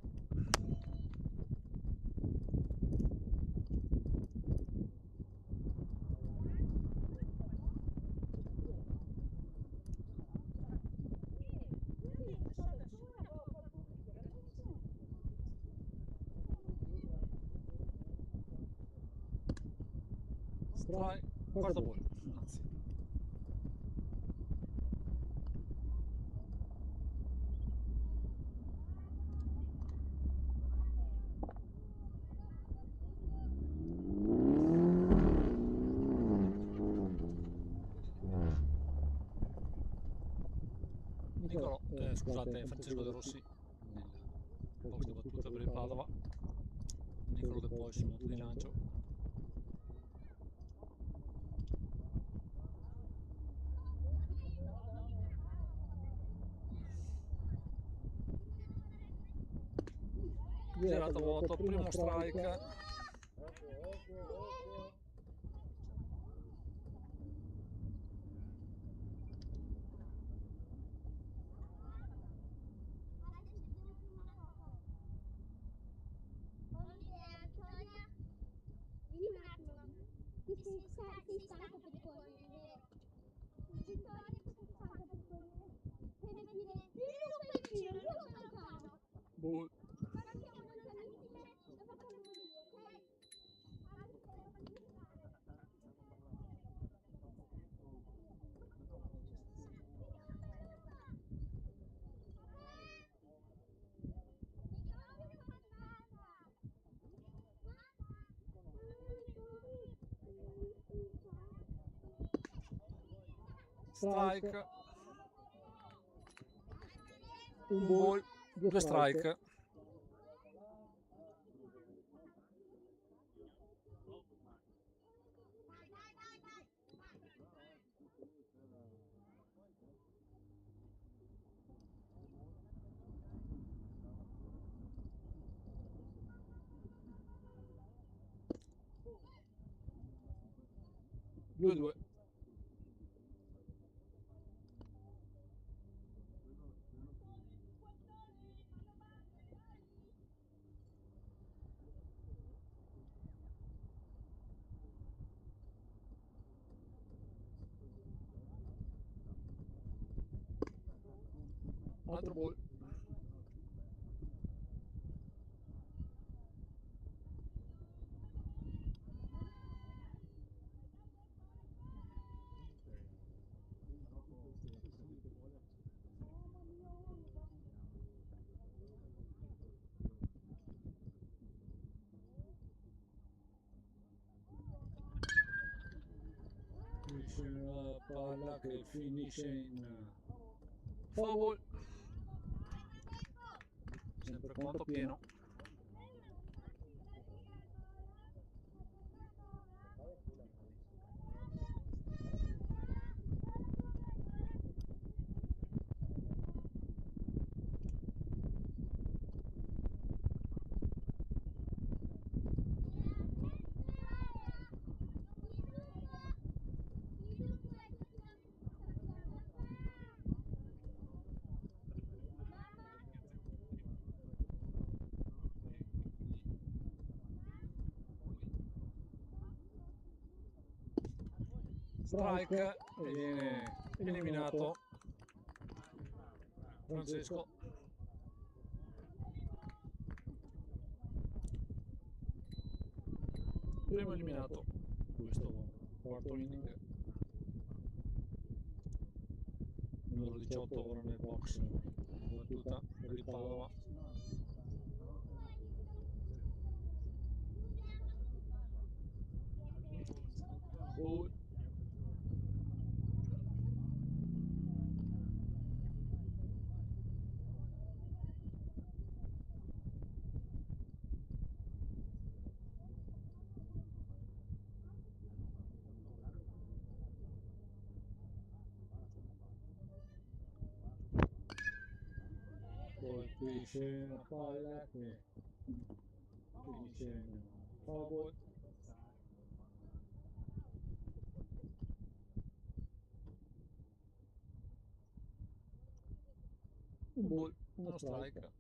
Strike. Quarto ball. Anzi. Niccolò, scusate, Francesco De Rossi nel box di battuta per il Padova. Niccolò De Poi sul moto di lancio. Girata vuoto, primo strike. Sei stanco per correre, vero? Vittoria, sei stanco per correre? Deve dire, io lo fai vicino, io lo stancato. Ball. Quando siamo lontanissime, lo facciamo così, ok? Anche se lo facciamo Strike. Un ball. Due strike. Due due. Altro ball. C'è una palla che finisce in foul. Sempre conto pieno. Strike e viene eliminato Francesco. Primo eliminato questo quarto inning. Numero 18 ora nel box, battuta per il Padova. Ball. Colpisce la palla che dice foul. Un ball, uno strike.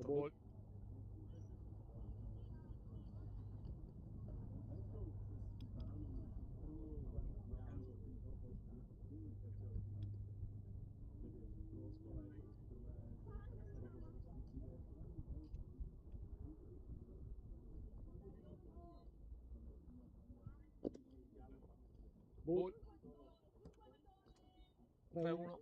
Ball. Ball. 3-1.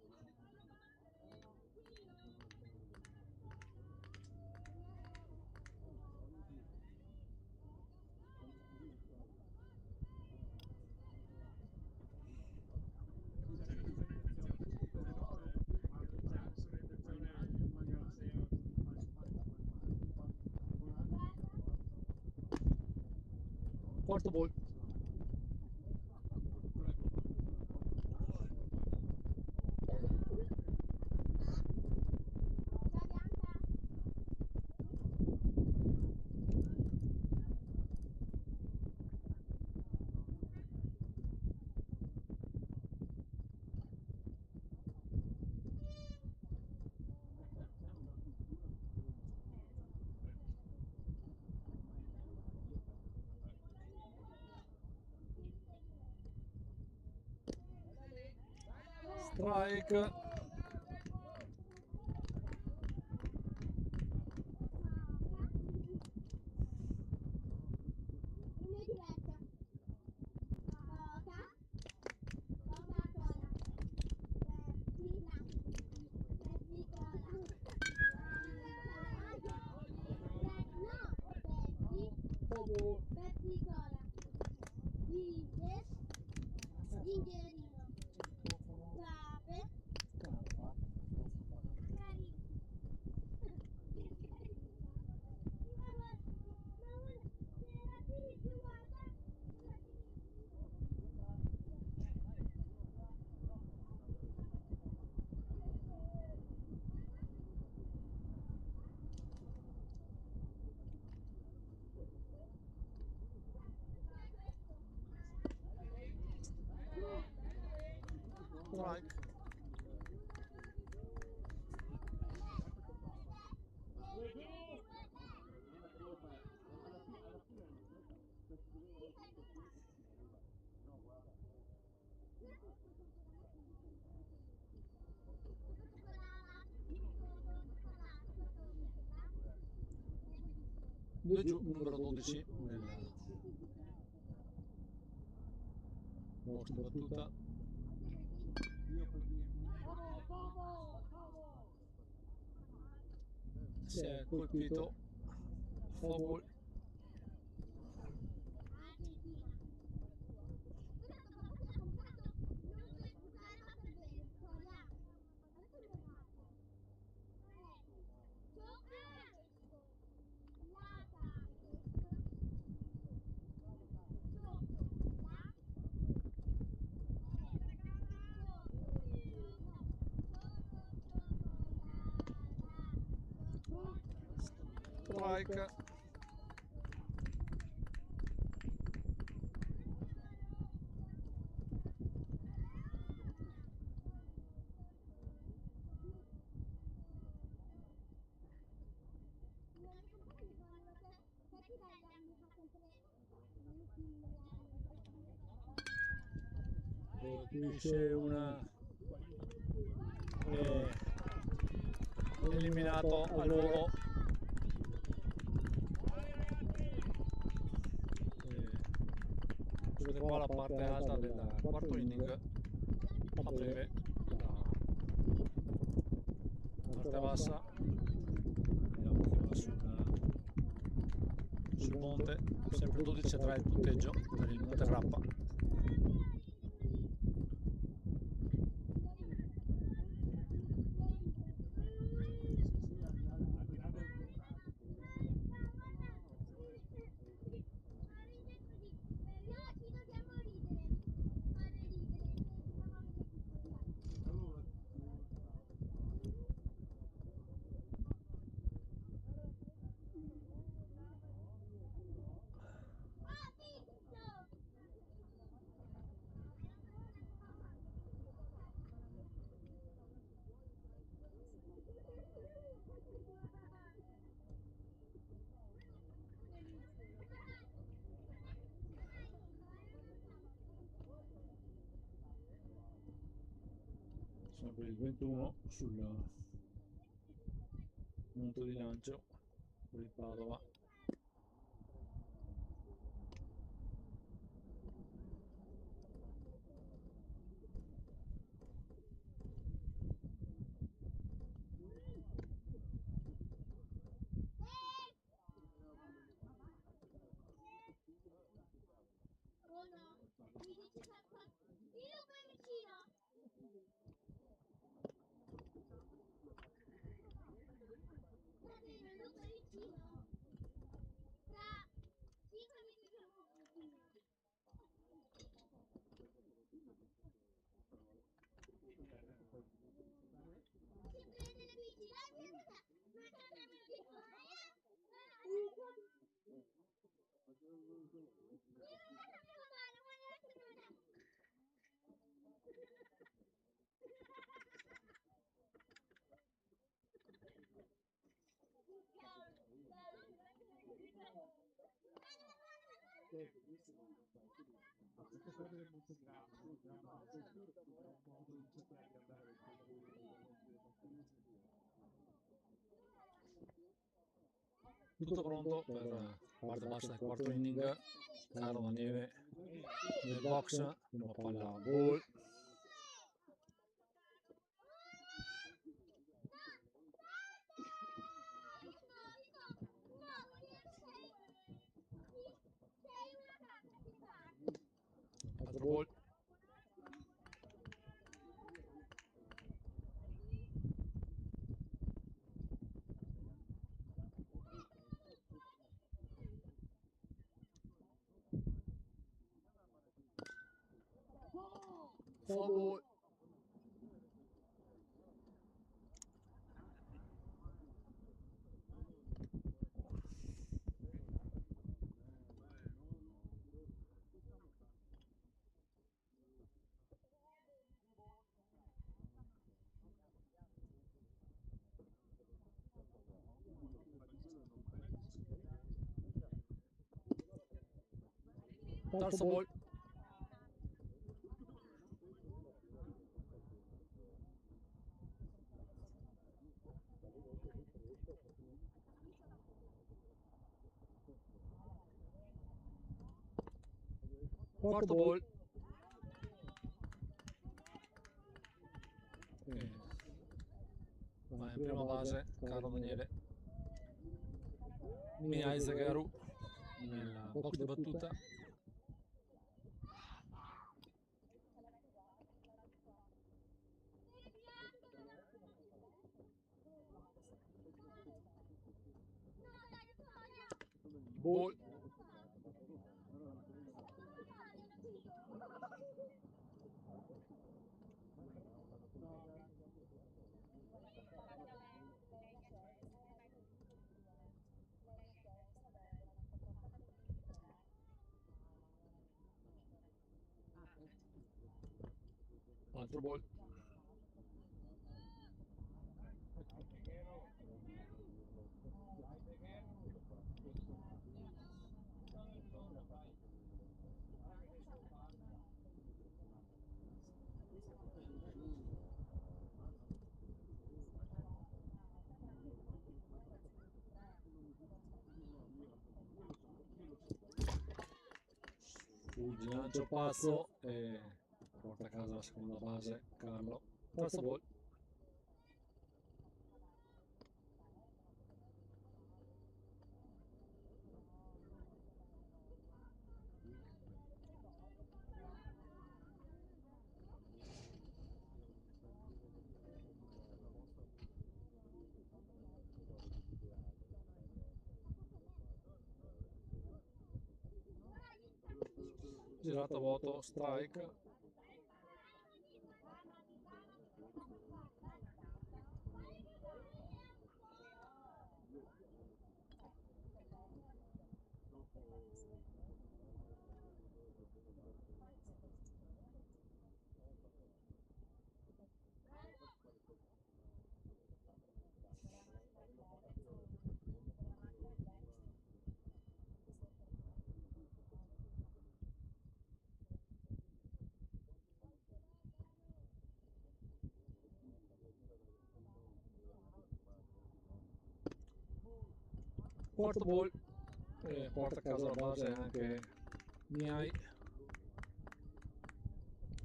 Quarto ball. Strike. Strike. Due giù, numero 12 nel box battuta. Si è colpito, foul. Strike. colpisce una eliminato al volo. Vedete qua la parte alta del quarto inning a breve, la parte bassa vediamo che va sul monte, sempre 12-3 il punteggio per il Monte Grappa. Sempre il 21 sul monte di lancio per il Padova. Tutto pronto per la parte bassa del quarto inning. Caro Daniele nel box, prima palla ball. Altro ball. Foul ball. Terzo ball. Quarto ball. Va in prima base, caro Daniele. Mia Isagaru nel box di battuta. Ball. Altro ball. Lancio il passo e porta a casa la seconda base Carlo. Terzo gol. Girata vuoto, strike. Quarto ball e porta a casa la base anche Miai.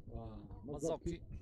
Va Mazzocchi.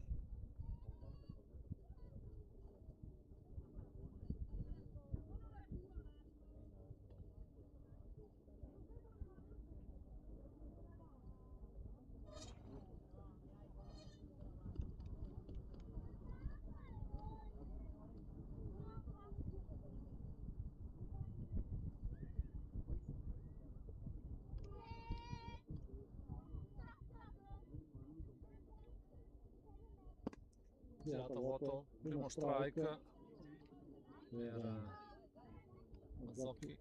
Girata vuoto, primo strike per Mazzocchi.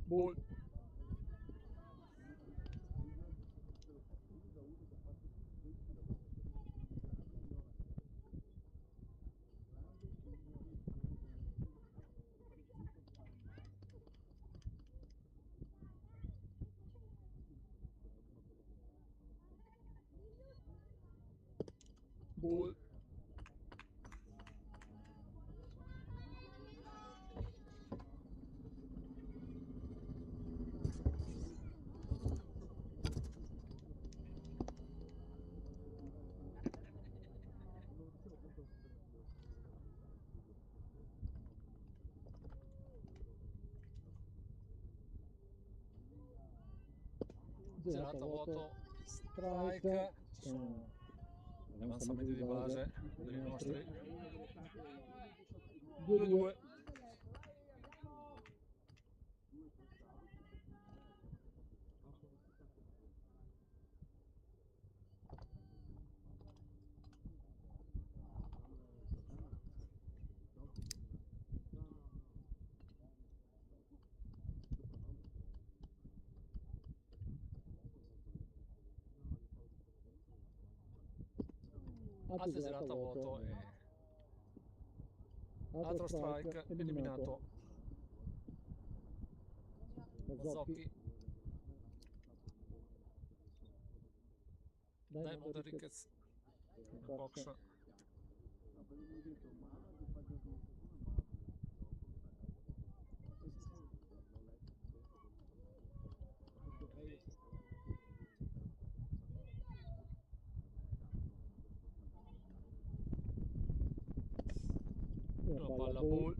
Ball. Ball. Girata vuoto, strike. Ci sono gli avanzamenti di base dei nostri 2-2. Altra girata a vuoto e altro strike eliminato. Mazzocchi. Diamond Enriquez in box. Una palla ball.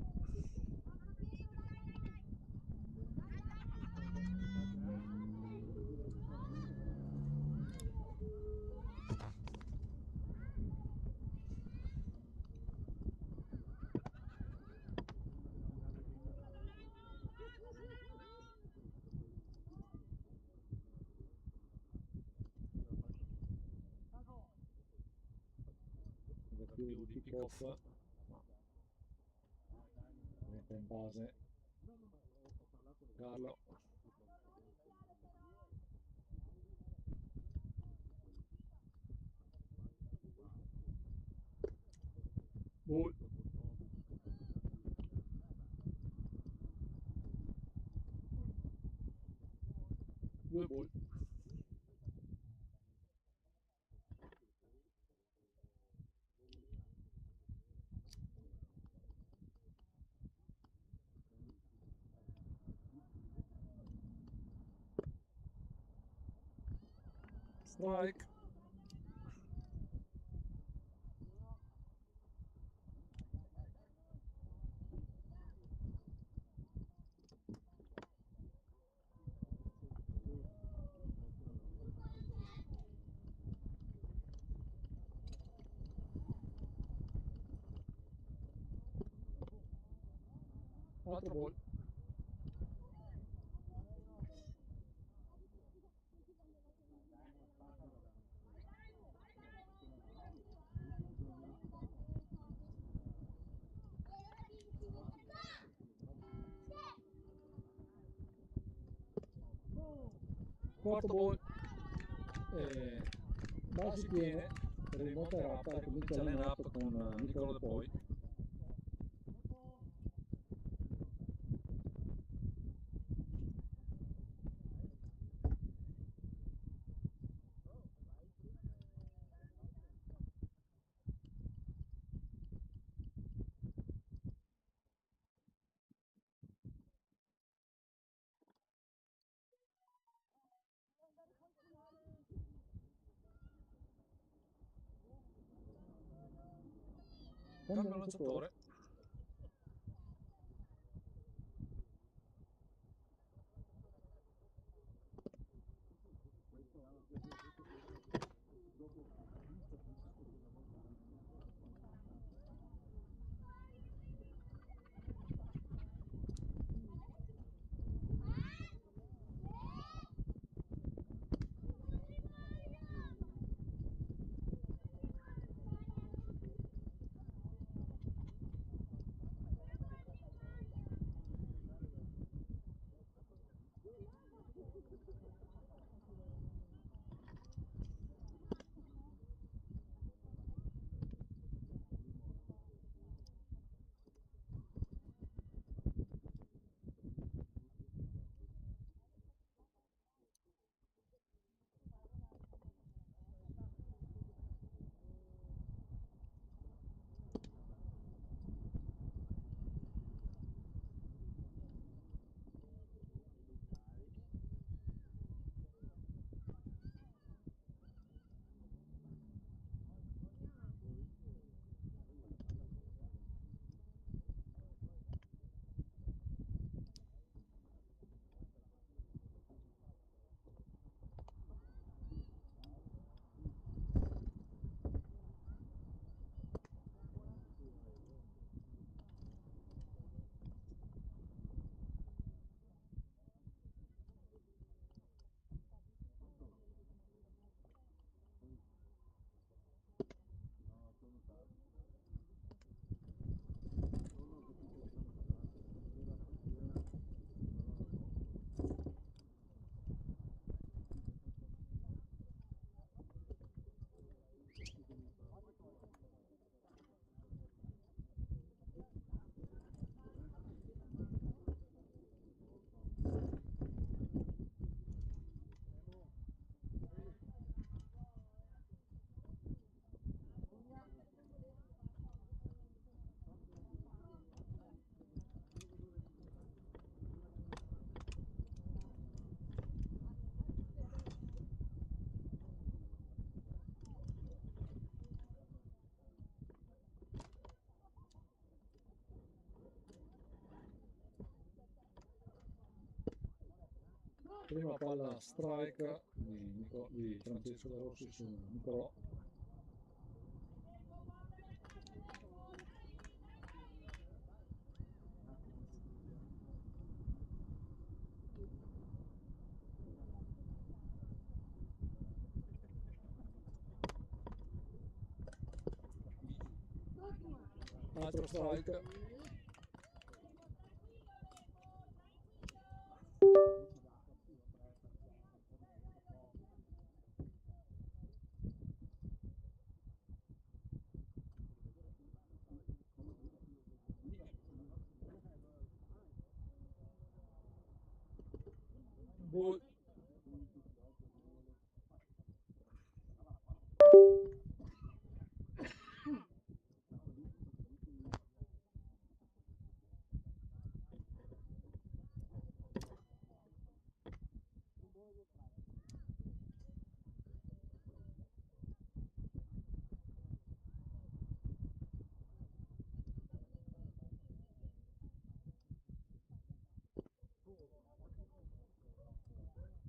Tentativo di pick-off, ma mette in base Carlo. Ball. Due ball. strike. Altro ball. Quarto ball. Basi piene per il Monterappa, ricomincia il line-up con Nicolo De Poi. Cambio lanciatore. Prima palla strike di Francesco De Rossi su Nicolò. Altro strike. Ball.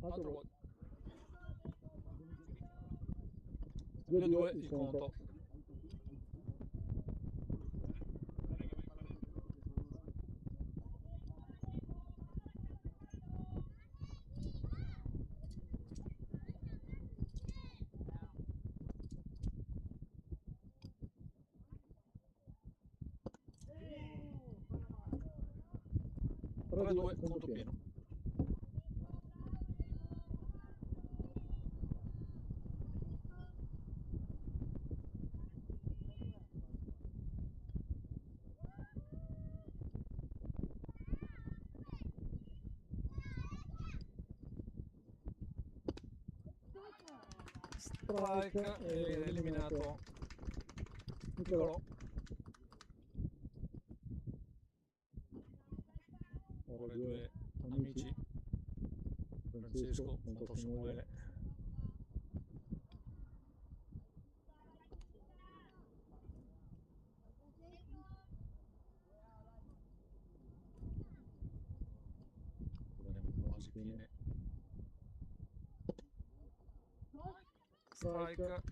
Altro gol. 2-2 2-2 il il conto. conto. Tre 3-2 conto conto pieno. pieno. Strike e eliminato Nicolò. Ora i due amici Francesco contro Samuele. Vedremo come si tiene. Strike.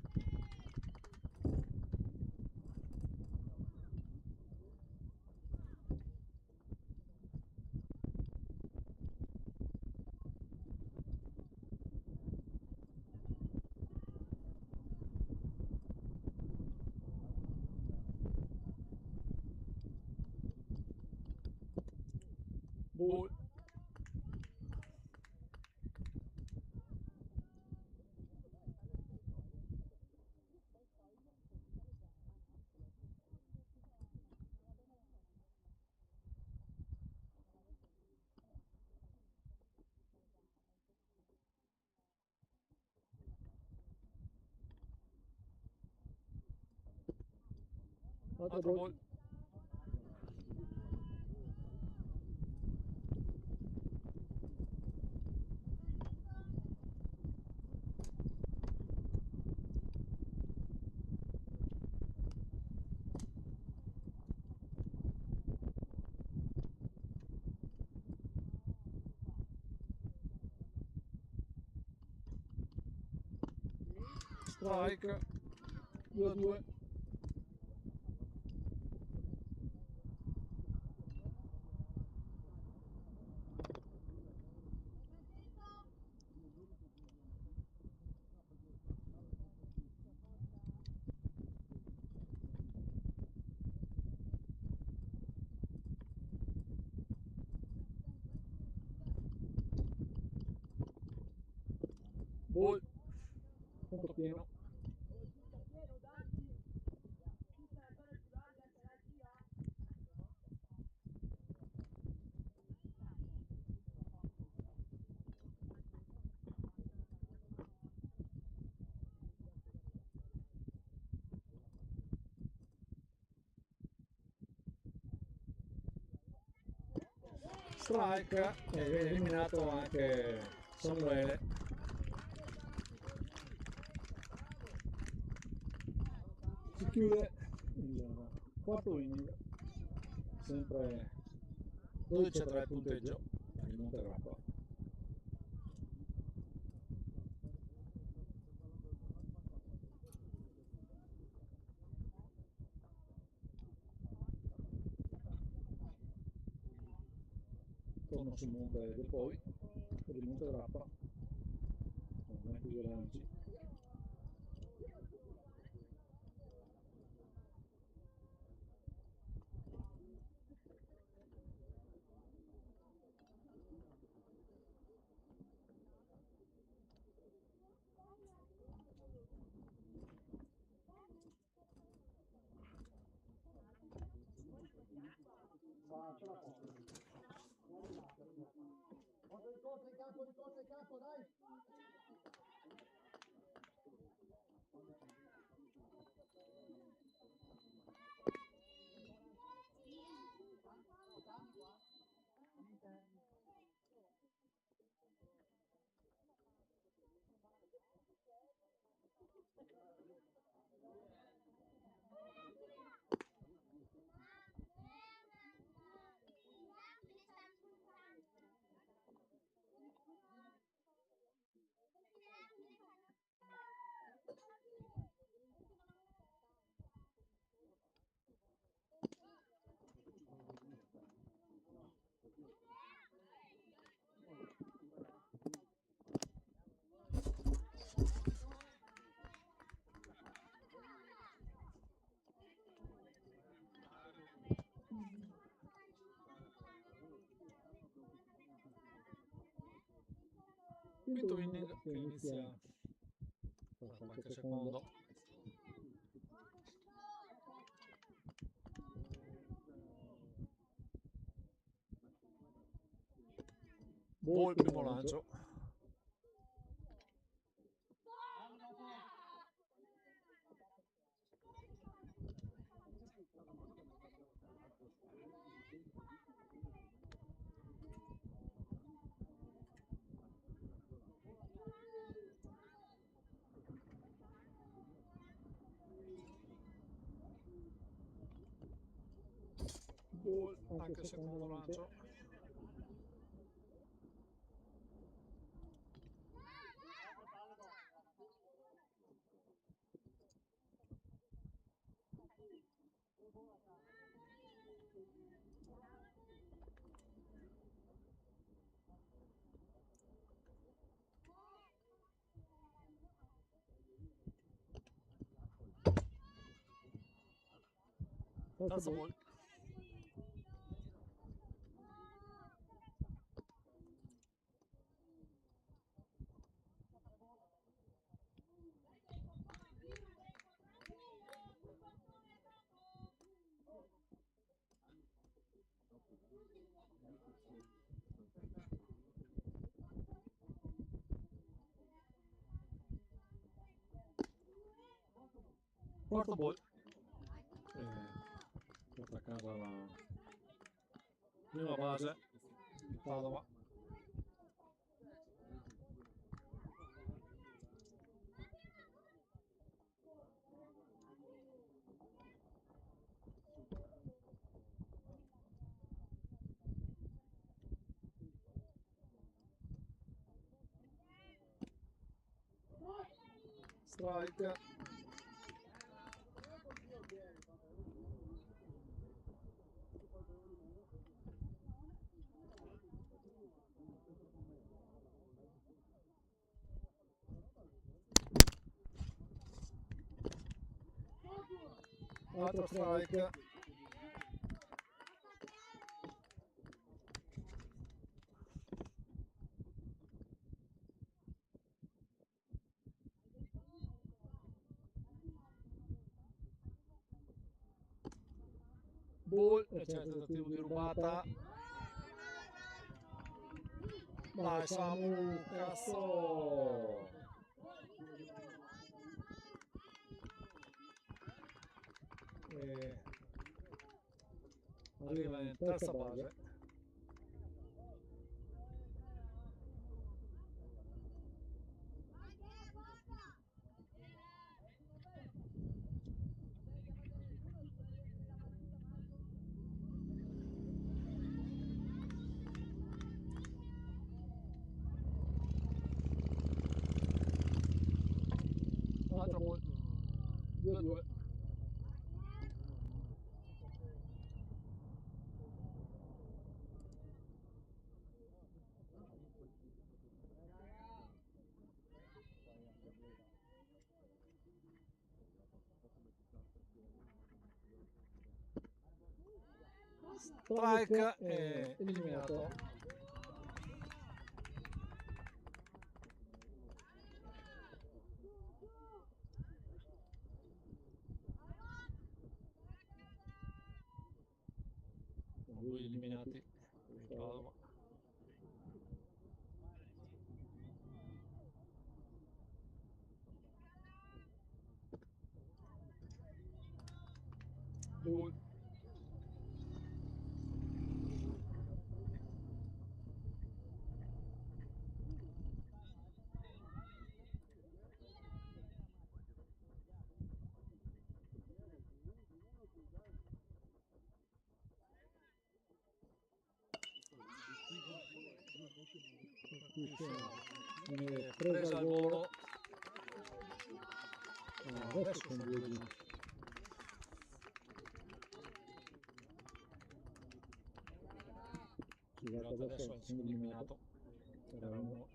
Ball. Altro Altro gol. gol. Strike. 2-2. Ball. Conto pieno. Strike e viene eliminato anche Samuele. Si chiude il quarto inning. Sempre 12-3 il punteggio. per il Montegrappa. Torno sul monte del poi per il Montegrappa. Sono 22 lanci. Quinto inning che inizia tra qualche secondo. Ball, primo lancio. Ball, anche secondo lancio. Terzo ball. Quarto ball. Porta a casa la prima base di Padova. Strike. Altro strike. Ball, c'è il tentativo di rubata. Dai Samu, cazzo! Arriva in terza base. Altro ball. 2-2. Strike è eliminato. Sono due eliminati. Padova. Ball. Presa al volo. Adesso sono 2-2. Adesso è il secondo eliminato. Era uno,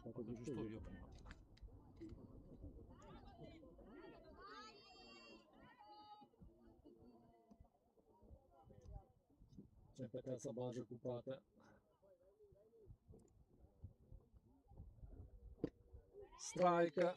fatto giusto io prima. Sempre terza base occupata. strike.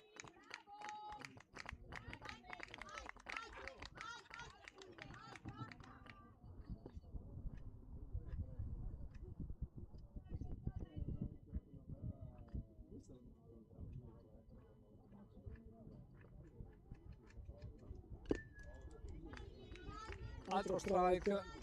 Altro strike.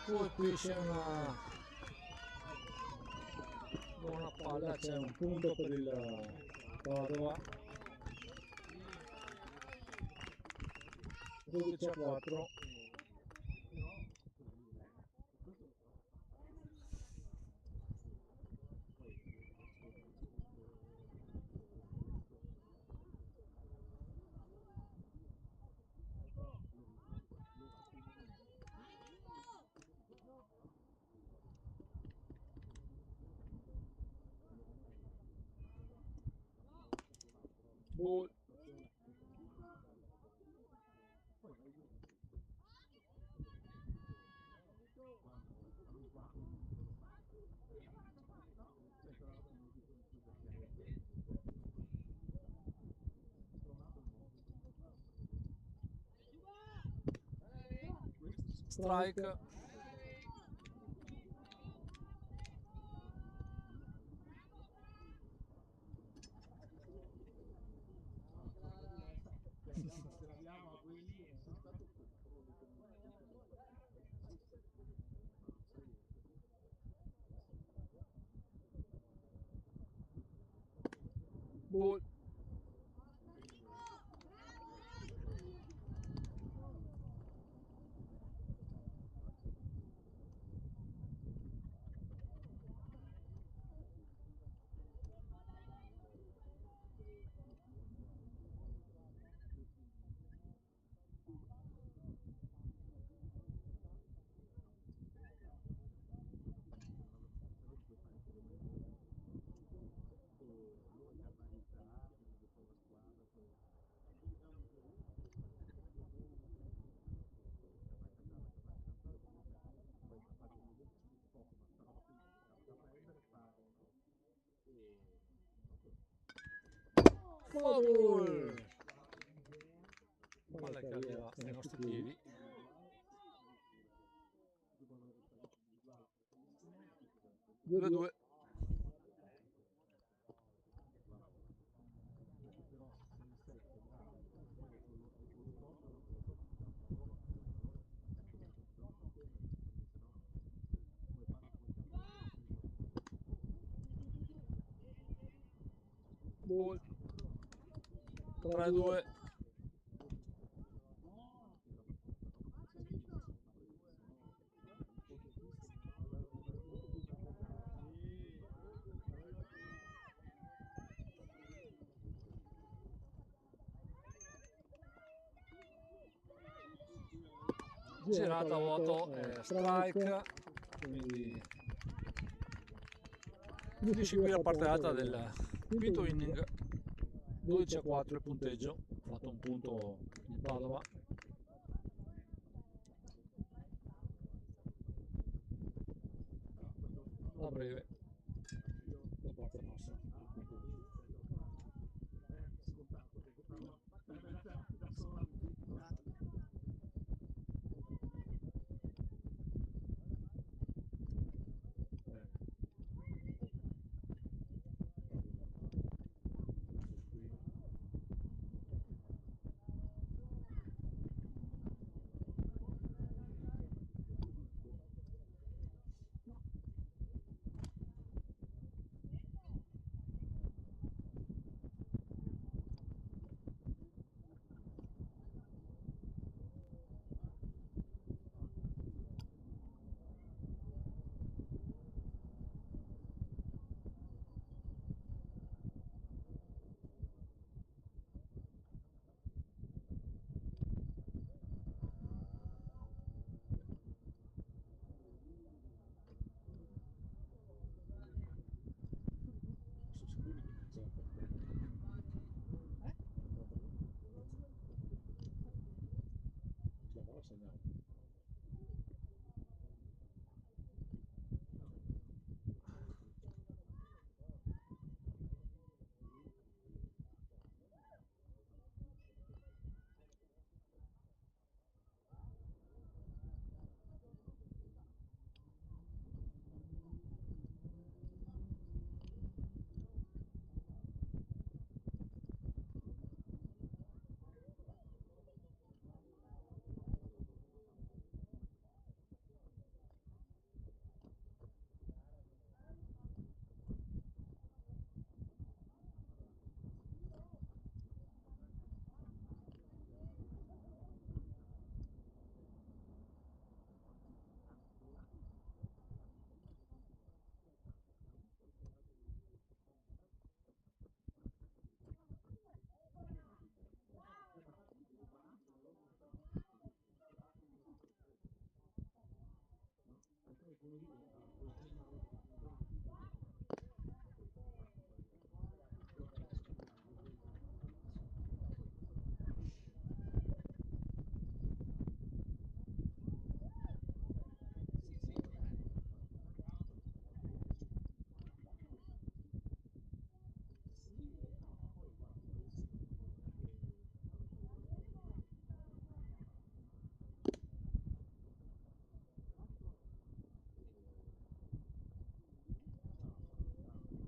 Poi qui c'è una buona palla, C'è un punto per il Padova. 12-4. Ball. Strike. Ball. Foul! Palla che arriva ai nostri piedi. Due a due. Ball. 3 a 2. Girata a vuoto, strike, quindi finisce qui la parte alta del quinto inning. 12-4 il punteggio, ha fatto un punto il Padova. A breve da parte nostra. segnale.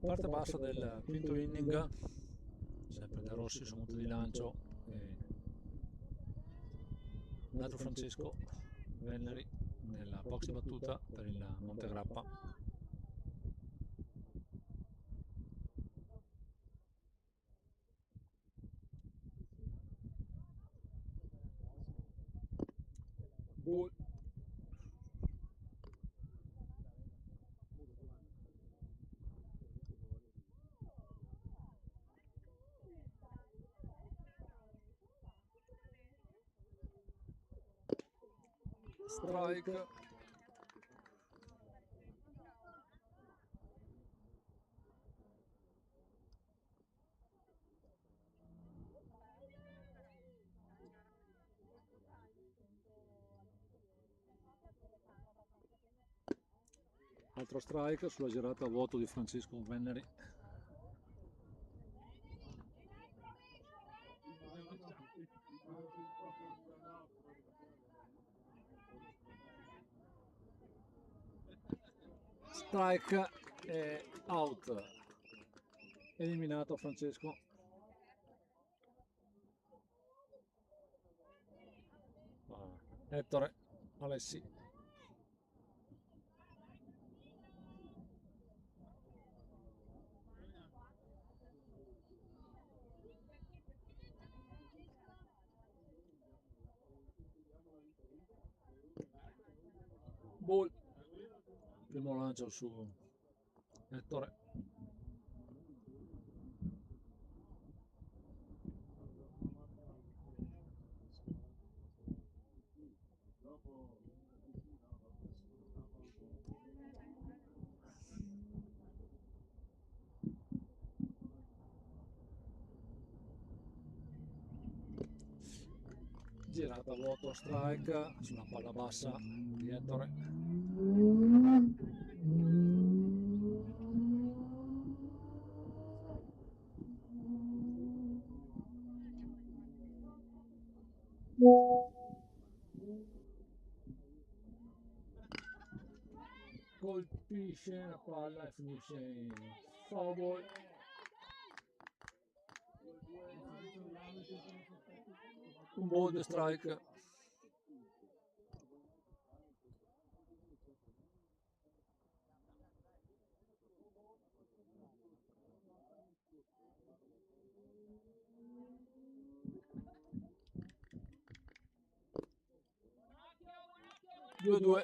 Parte bassa del quinto inning, sempre da Rossi su punto di lancio, e l'altro Francesco Veneri nella box di battuta per il Montegrappa. Ball. Strike. Altro strike sulla girata a vuoto di Francesco Veneri. Strike e out. Eliminato Francesco. Ettore Alessi. Ball. Primo lancio su Ettore. Girata a vuoto, strike sulla palla bassa di Ettore. Colpisce la palla e finisce in foul ball. Un ball di strike. Due due.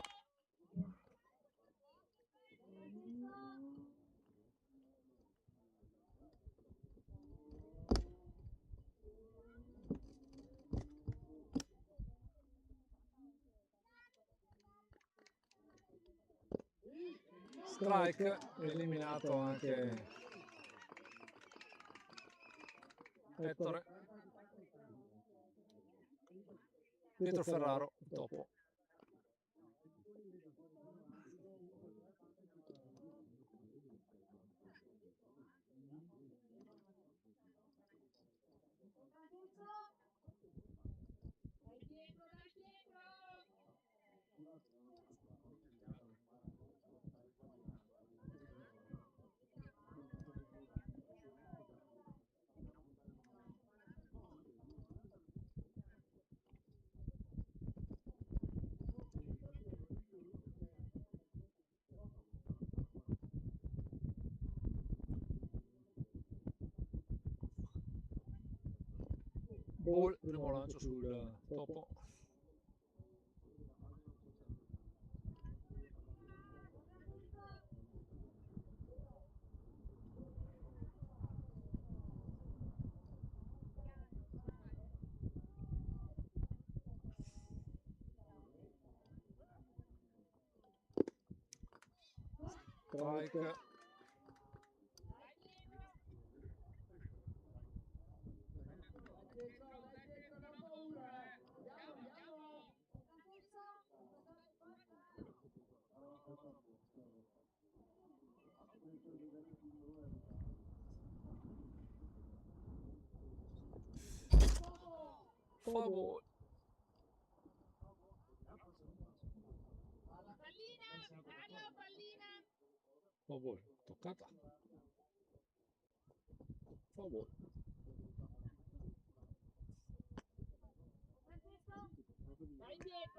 Strike, eliminato anche Ettore. Pietro Ferraro, dopo. Ball, primo lancio sul topo. Strike. Favore. Favore, toccata. Favore.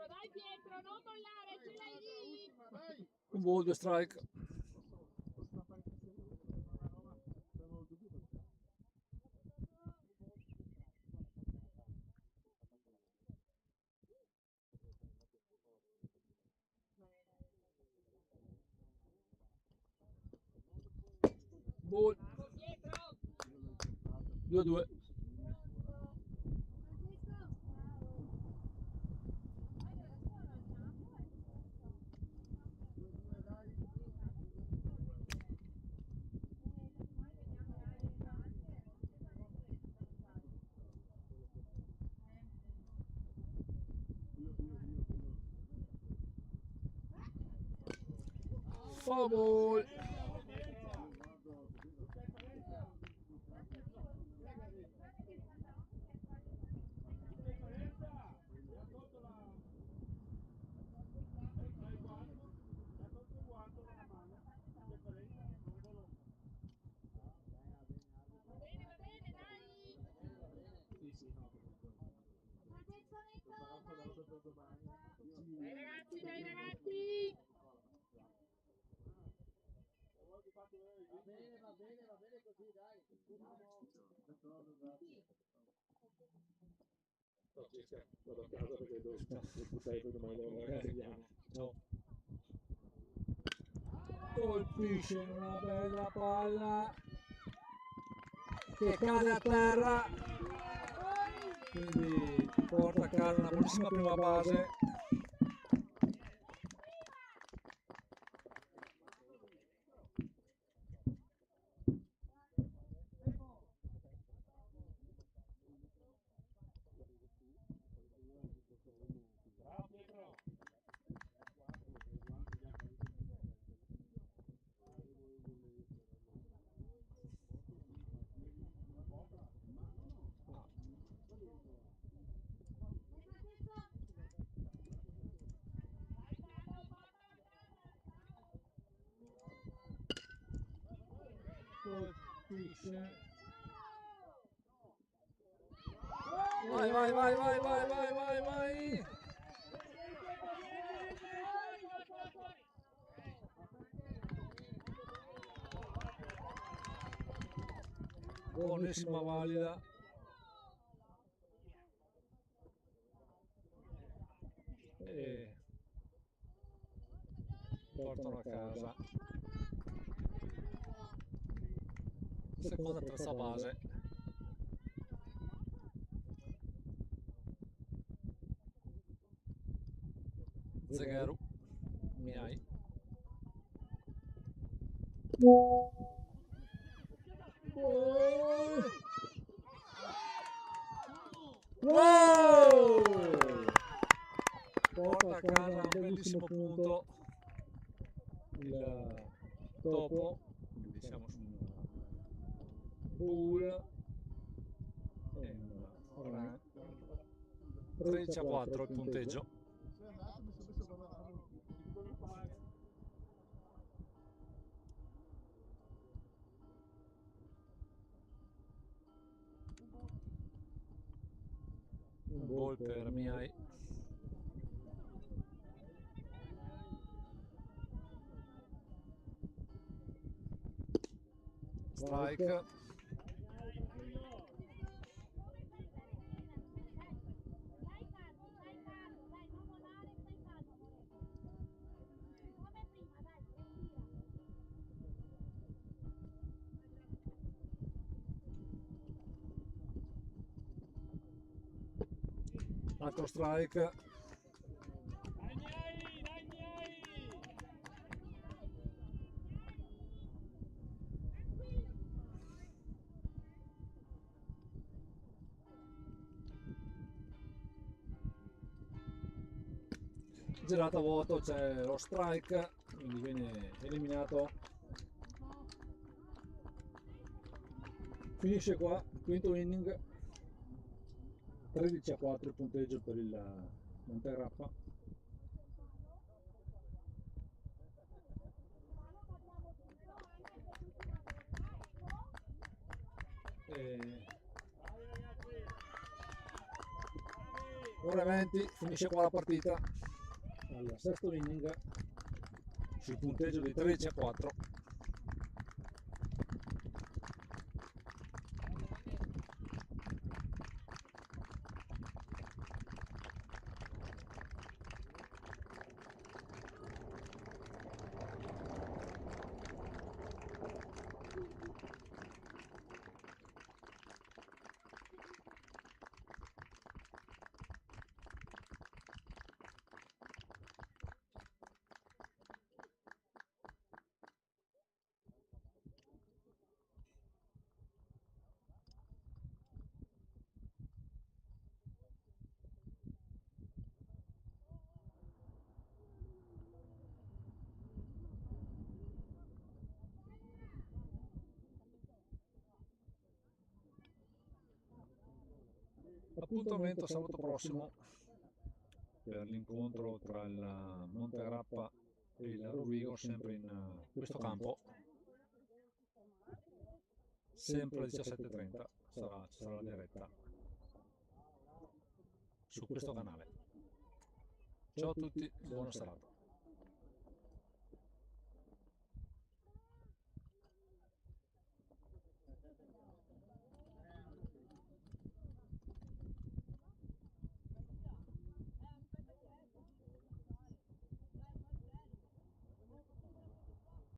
Dai dietro, non mollare, ce l'hai lì! Un ball, due strike. Ball. 2-2. Favore. Dai ragazzi! Va bene così, dai. Vado a casa perché devo buttare domani, ragazzi, andiamo. Ciao. Colpisce una bella palla che cade a terra, quindi porta a casa una buonissima prima base. Colpisce. Vai, vai, vai, vai, vai, vai, vai, vai. Buonissima, valida. E portano a casa. Seconda, terza base. Zegheru, Miai. Wow! porta a casa un bellissimo punto il topo, quindi siamo su un bull e un orange. 13-4 il punteggio. Un ball per Miai. Strike. Altro strike. Girata a vuoto, c'è lo strike, quindi viene eliminato. Finisce qua, quinto inning. 13-4 il punteggio per il Montegrappa. Ora 20, finisce qua la partita al sesto inning sul punteggio di 13-4. Appuntamento sabato prossimo per l'incontro tra il Montegrappa e il Rovigo, sempre in questo campo, sempre alle 17:30 sarà la diretta su questo canale. Ciao a tutti, buona serata.